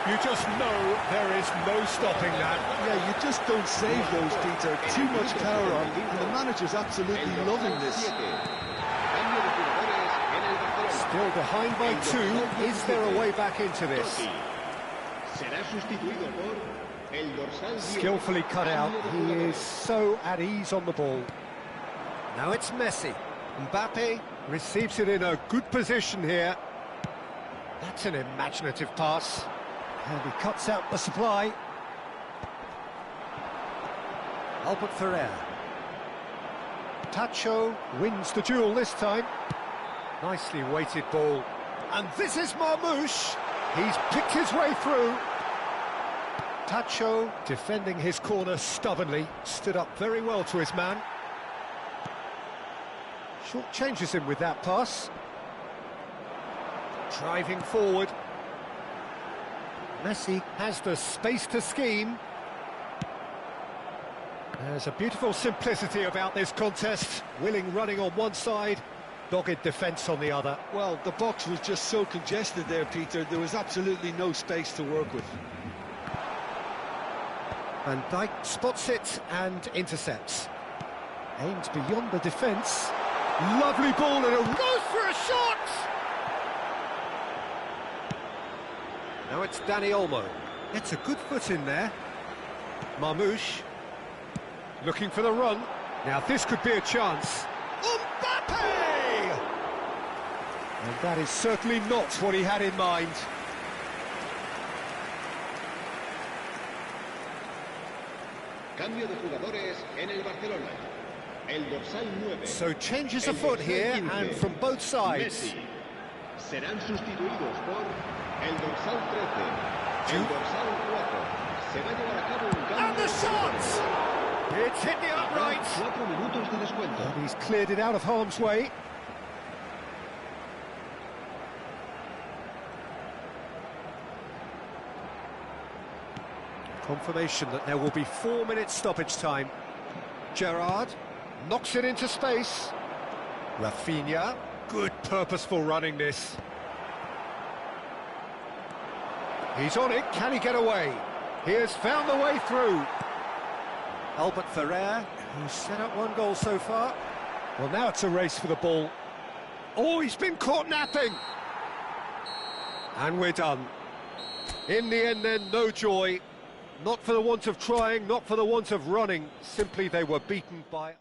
You just know there is no stopping that. Yeah, you just don't save those, Peter. Too much power on, and the manager's absolutely loving this. Still behind by 2. Is there a way back into this? Skillfully cut out. He is so at ease on the ball. Now it's Messi. Mbappe receives it in a good position here. That's an imaginative pass. And he cuts out the supply. Albert Ferrer. Tacho wins the duel this time. Nicely weighted ball. And this is Marmoush. He's picked his way through. Tacho defending his corner stubbornly. Stood up very well to his man. Short changes him with that pass. Driving forward. Messi has the space to scheme. There's a beautiful simplicity about this contest. Willing running on one side, dogged defence on the other. Well, the box was just so congested there, Peter. There was absolutely no space to work with. Van Dijk spots it and intercepts. Aims beyond the defence. Lovely ball and a goes for a shot! Now it's Dani Olmo. It's a good foot in there. Marmoush looking for the run. Now this could be a chance. Mbappe! And that is certainly not what he had in mind. Cambio de jugadores en el Barcelona. El dorsal 9. So changes afoot here and from both sides. Messi. Serán sustituidos por el dorsal 13. El dorsal 4. Se va a llevar a cabo un cambio. And the shot! It's hit the upright. 4 minutos de descuento. And he's cleared it out of harm's way. Confirmation that there will be 4 minutes stoppage time. Gerrard knocks it into space. Rafinha, good purposeful running this. He's on it, can he get away? He has found the way through. Albert Ferrer, who's set up 1 goal so far. Well, now it's a race for the ball. Oh, he's been caught napping. And we're done. In the end then, no joy. Not for the want of trying, not for the want of running. Simply they were beaten by...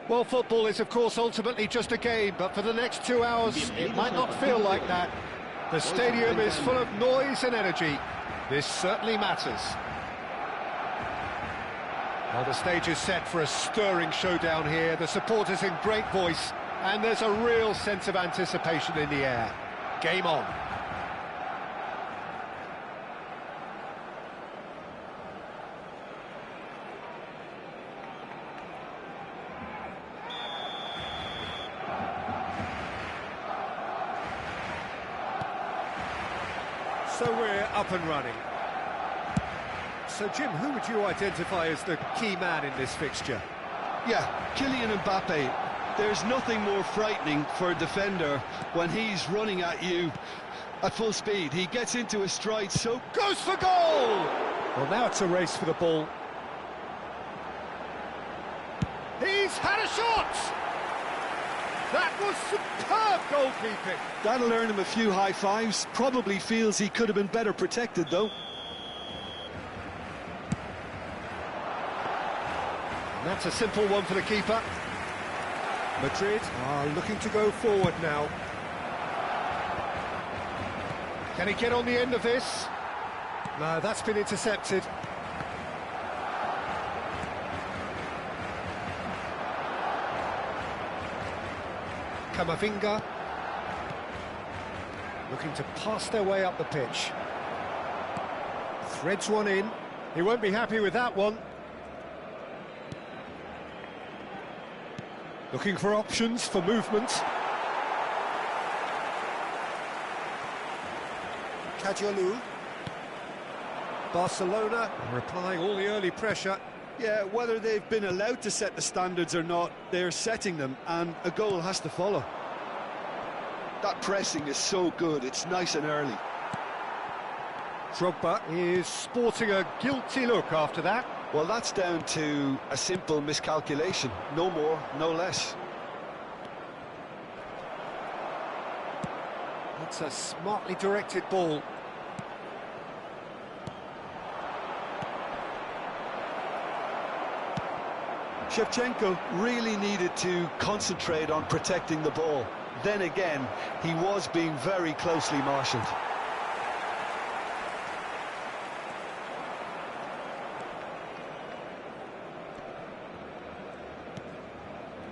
Well, football is, of course, ultimately just a game, but for the next 2 hours, it might not feel like that. The stadium is full of noise and energy. This certainly matters. Well, the stage is set for a stirring showdown here. The supporters in great voice, and there's a real sense of anticipation in the air. Game on. So we're up and running. So, Jim, who would you identify as the key man in this fixture? Yeah, Kylian Mbappe. There's nothing more frightening for a defender when he's running at you at full speed. He gets into his stride, so Goes for goal! Well, now it's a race for the ball. He's had a shot! That was superb goalkeeping. that'll earn him a few high fives. Probably feels he could have been better protected, though. And that's a simple one for the keeper. Madrid are looking to go forward now. Can he get on the end of this? No, that's been intercepted. Camavinga looking to pass their way up the pitch. Threads one in. He won't be happy with that one. Looking for options for movement. Kajolu. Barcelona are applying all the early pressure. Yeah, whether they've been allowed to set the standards or not, they're setting them, and a goal has to follow. That pressing is so good, it's nice and early. Drogba is sporting a guilty look after that. Well, that's down to a simple miscalculation. No more, no less. That's a smartly directed ball. Shevchenko really needed to concentrate on protecting the ball. Then again, he was being very closely marshalled.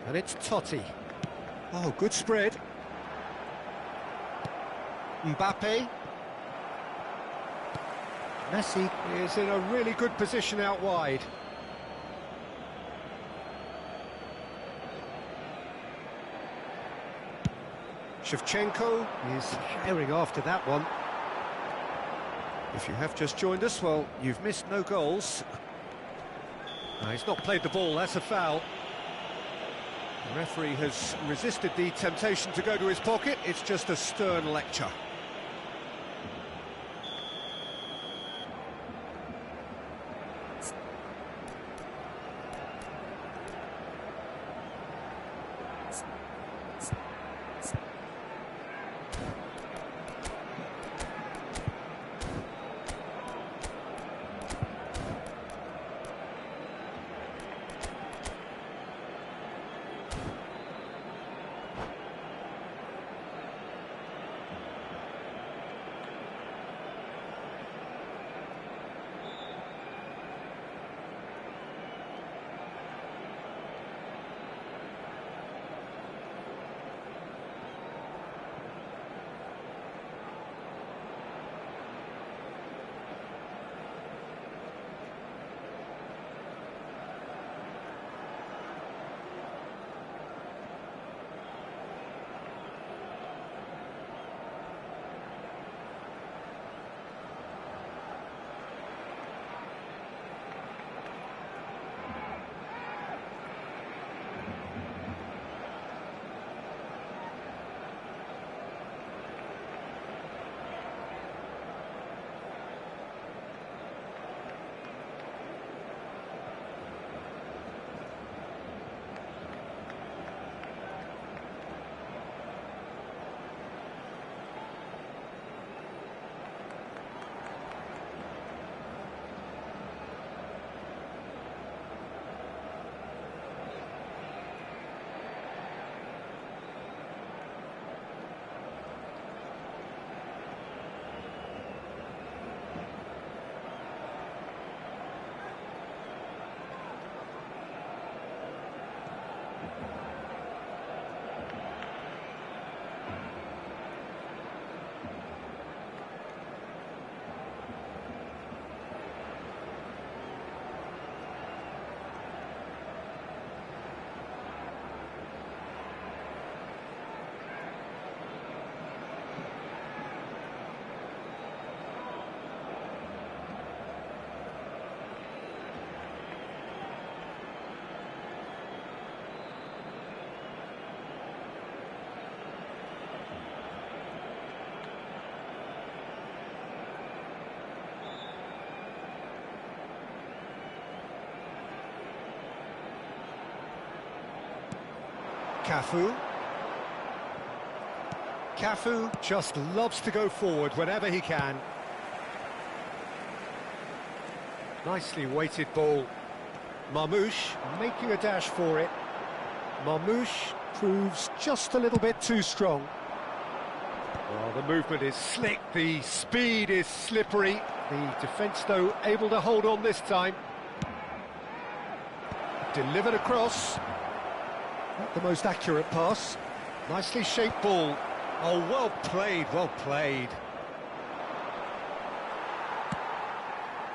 And it's Totti. Oh, good spread. Mbappe. Messi is in a really good position out wide. Shevchenko is herring after that one. If you have just joined us, well, you've missed no goals. No, he's not played the ball, that's a foul. The referee has resisted the temptation to go to his pocket. It's just a stern lecture. Cafu. Cafu just loves to go forward whenever he can. Nicely weighted ball. Marmoush making a dash for it. Marmoush proves just a little bit too strong. Well, the movement is slick, the speed is slippery. The defence, though, able to hold on this time. Delivered across. Not the most accurate pass. Nicely shaped ball. Oh, well played, well played.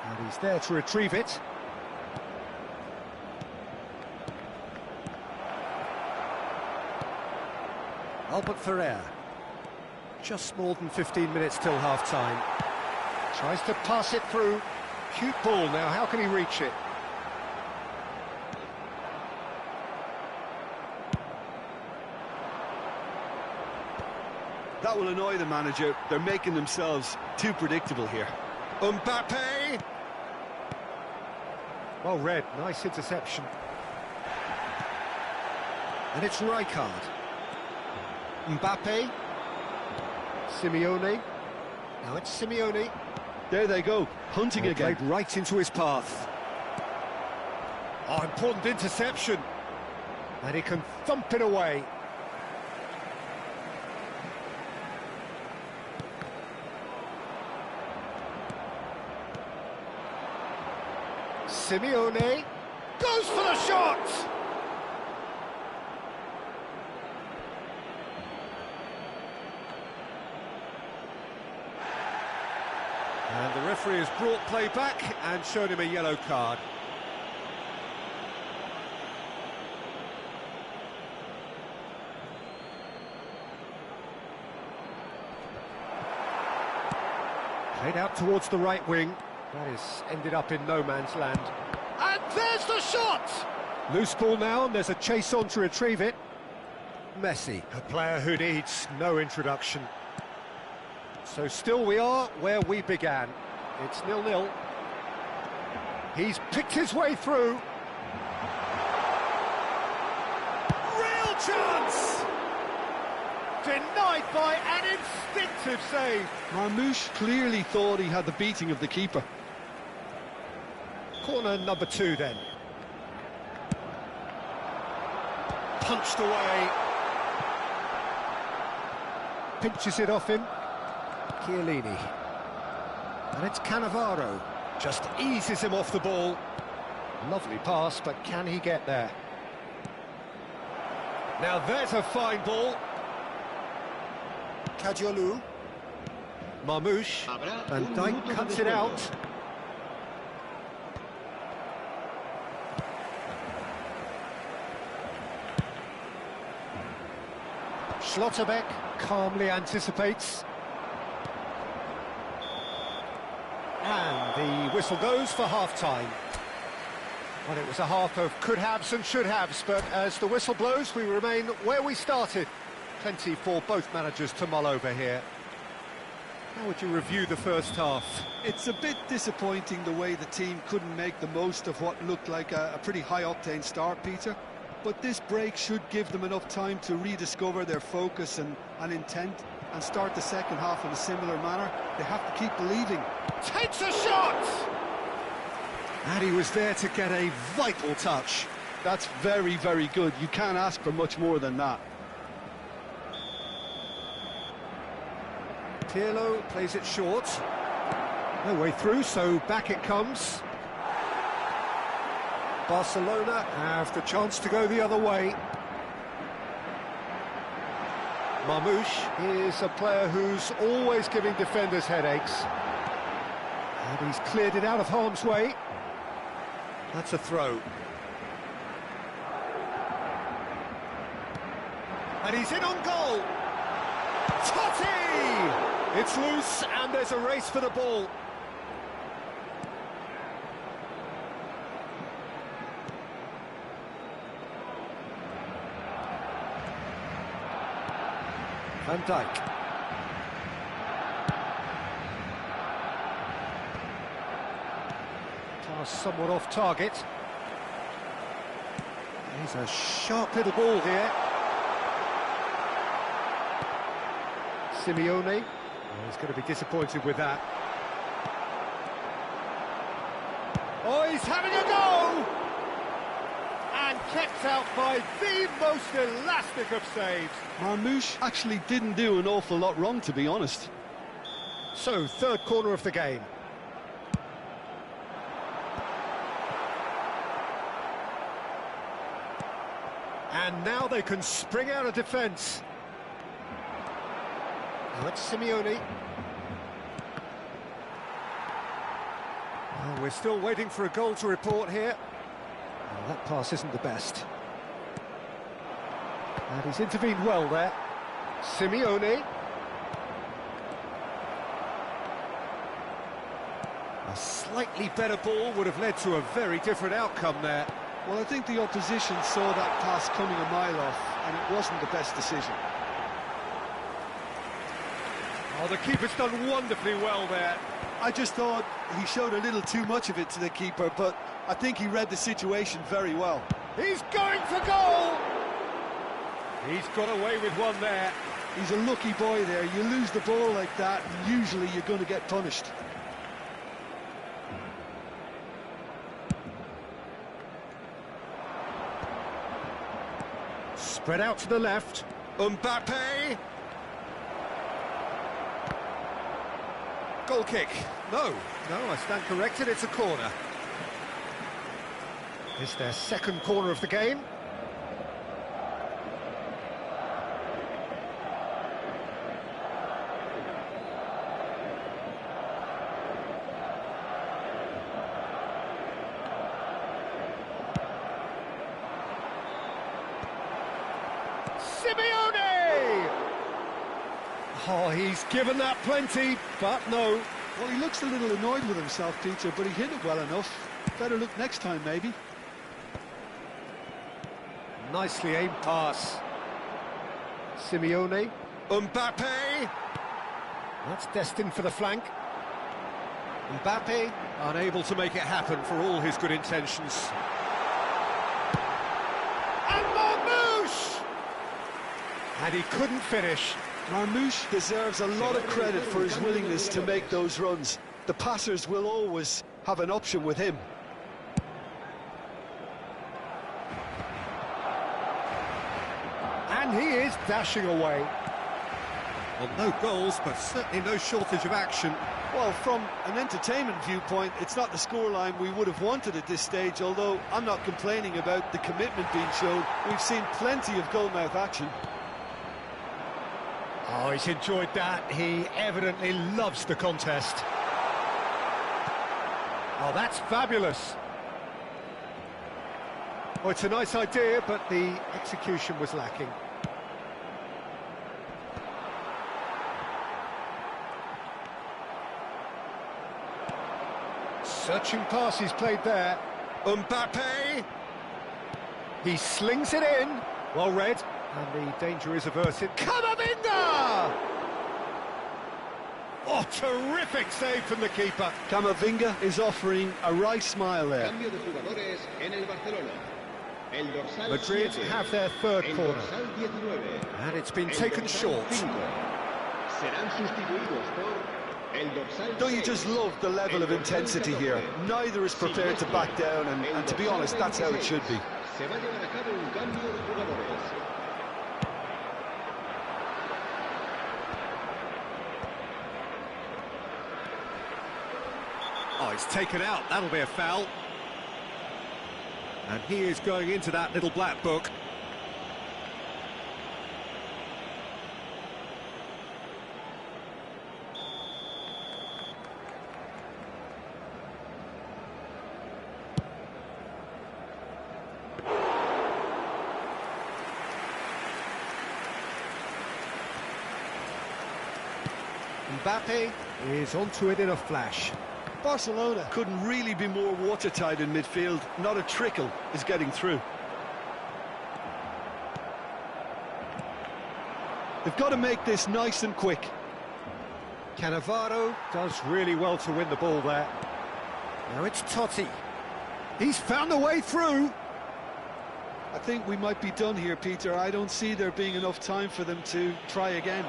And he's there to retrieve it. Albert Ferrer. Just more than 15 minutes till half-time. Tries to pass it through. Cute ball now, how can he reach it? That will annoy the manager. They're making themselves too predictable here. Mbappe! Well read, nice interception. And it's Rijkaard. Mbappe. Simeone. Now it's Simeone. There they go, hunting again. Played right into his path. Oh, important interception. And he can thump it away. Simeone goes for the shot! And the referee has brought play back and shown him a yellow card. Played out towards the right wing. That has ended up in no man's land. And there's the shot! Loose ball now, and there's a chase on to retrieve it. Messi, a player who needs no introduction. So still we are where we began. It's 0-0. He's picked his way through. Real chance! Denied by an instinctive save. Marmoush clearly thought he had the beating of the keeper. Corner number 2 then. Punched away. Pinches it off him. Chiellini. And it's Cannavaro. Just eases him off the ball. Lovely pass, but can he get there? Now there's a fine ball. Kadiolu. Marmoush. Van Dijk cuts it out. Schlotterbeck calmly anticipates. And the whistle goes for half-time. Well, it was a half of could-haves and should-haves, but as the whistle blows, we remain where we started. Plenty for both managers to mull over here. How would you review the first half? It's a bit disappointing the way the team couldn't make the most of what looked like a pretty high-octane start, Peter. But this break should give them enough time to rediscover their focus and intent and start the second half in a similar manner. They have to keep believing. Takes a shot! And he was there to get a vital touch. That's very, very good. You can't ask for much more than that. Pirlo plays it short. No way through, so back it comes. Barcelona have the chance to go the other way. Marmoush is a player who's always giving defenders headaches. And he's cleared it out of harm's way. That's a throw. And he's in on goal. Totti! It's loose and there's a race for the ball. Van Dijk. Pass somewhat off target. He's a sharp little ball here. Simeone. Oh, he's going to be disappointed with that. Oh, he's having a go! And kept out by the most elastic of saves. Marmoush actually didn't do an awful lot wrong, to be honest. So, third corner of the game. And now they can spring out of defence. Now it's Simeone. Oh, we're still waiting for a goal to report here. Oh, that pass isn't the best. And he's intervened well there. Simeone. A slightly better ball would have led to a very different outcome there. Well, I think the opposition saw that pass coming a mile off, and it wasn't the best decision. Oh, the keeper's done wonderfully well there. I just thought he showed a little too much of it to the keeper, but I think he read the situation very well. He's going for goal! He's got away with one there. He's a lucky boy there. You lose the ball like that, and usually you're going to get punished. Spread out to the left. Mbappe. Goal kick. No, I stand corrected, it's a corner. It's their second corner of the game. Simeone! Oh, he's given that plenty, but no. Well, he looks a little annoyed with himself, Peter, but he hit it well enough. Better look next time, maybe. Nicely aimed pass. Simeone. Mbappe! That's destined for the flank. Mbappe, unable to make it happen for all his good intentions. And Marmoush! And he couldn't finish. Marmoush deserves a lot of credit for his willingness to make those runs. The passers will always have an option with him. And he is dashing away. Well, no goals, but certainly no shortage of action. Well, from an entertainment viewpoint, it's not the scoreline we would have wanted at this stage, although I'm not complaining about the commitment being shown. We've seen plenty of goalmouth action. Oh, he's enjoyed that. He evidently loves the contest. Oh, that's fabulous. Oh, it's a nice idea, but the execution was lacking. Searching pass he's played there. Mbappe! He slings it in. Well read. And the danger is averted. Camavinga! Oh, terrific save from the keeper. Camavinga is offering a wry smile there. Madrid have their third corner. And it's been taken short. Don't you just love the level of intensity here? Neither is prepared to back down, and to be honest, that's how it should be. Oh, it's taken out. That'll be a foul. And he is going into that little black book. Mbappe is onto it in a flash. Barcelona couldn't really be more watertight in midfield. Not a trickle is getting through. They've got to make this nice and quick. Cannavaro does really well to win the ball there. Now it's Totti. He's found a way through. I think we might be done here, Peter. I don't see there being enough time for them to try again.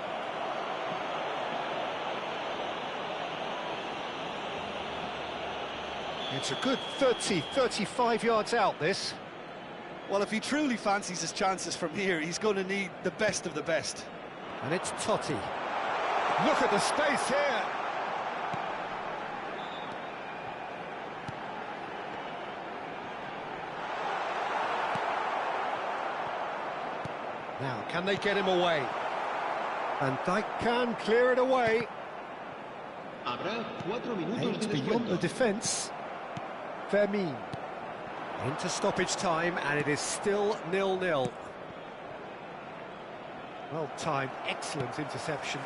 It's a good 30, 35 yards out, this. Well, if he truly fancies his chances from here, he's going to need the best of the best. And it's Totti. Look at the space here. Now, can they get him away? And they can clear it away. Habrá 4 minutos Aimed de beyond the descuento. defence. Fermin. Into stoppage time, and it is still 0-0. Well timed, excellent interception.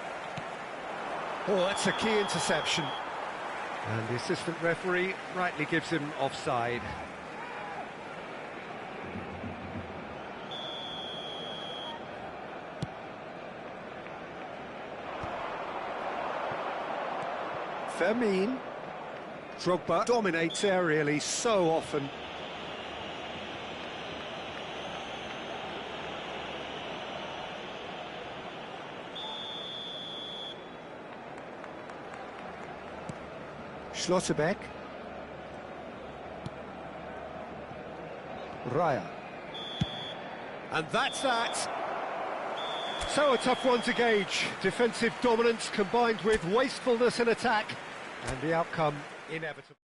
Oh, that's a key interception. And the assistant referee rightly gives him offside. Fermin. Drogba dominates aerially so often. Schlotterbeck. Raya. And that's that. So a tough one to gauge. Defensive dominance combined with wastefulness in attack. And the outcome inevitable.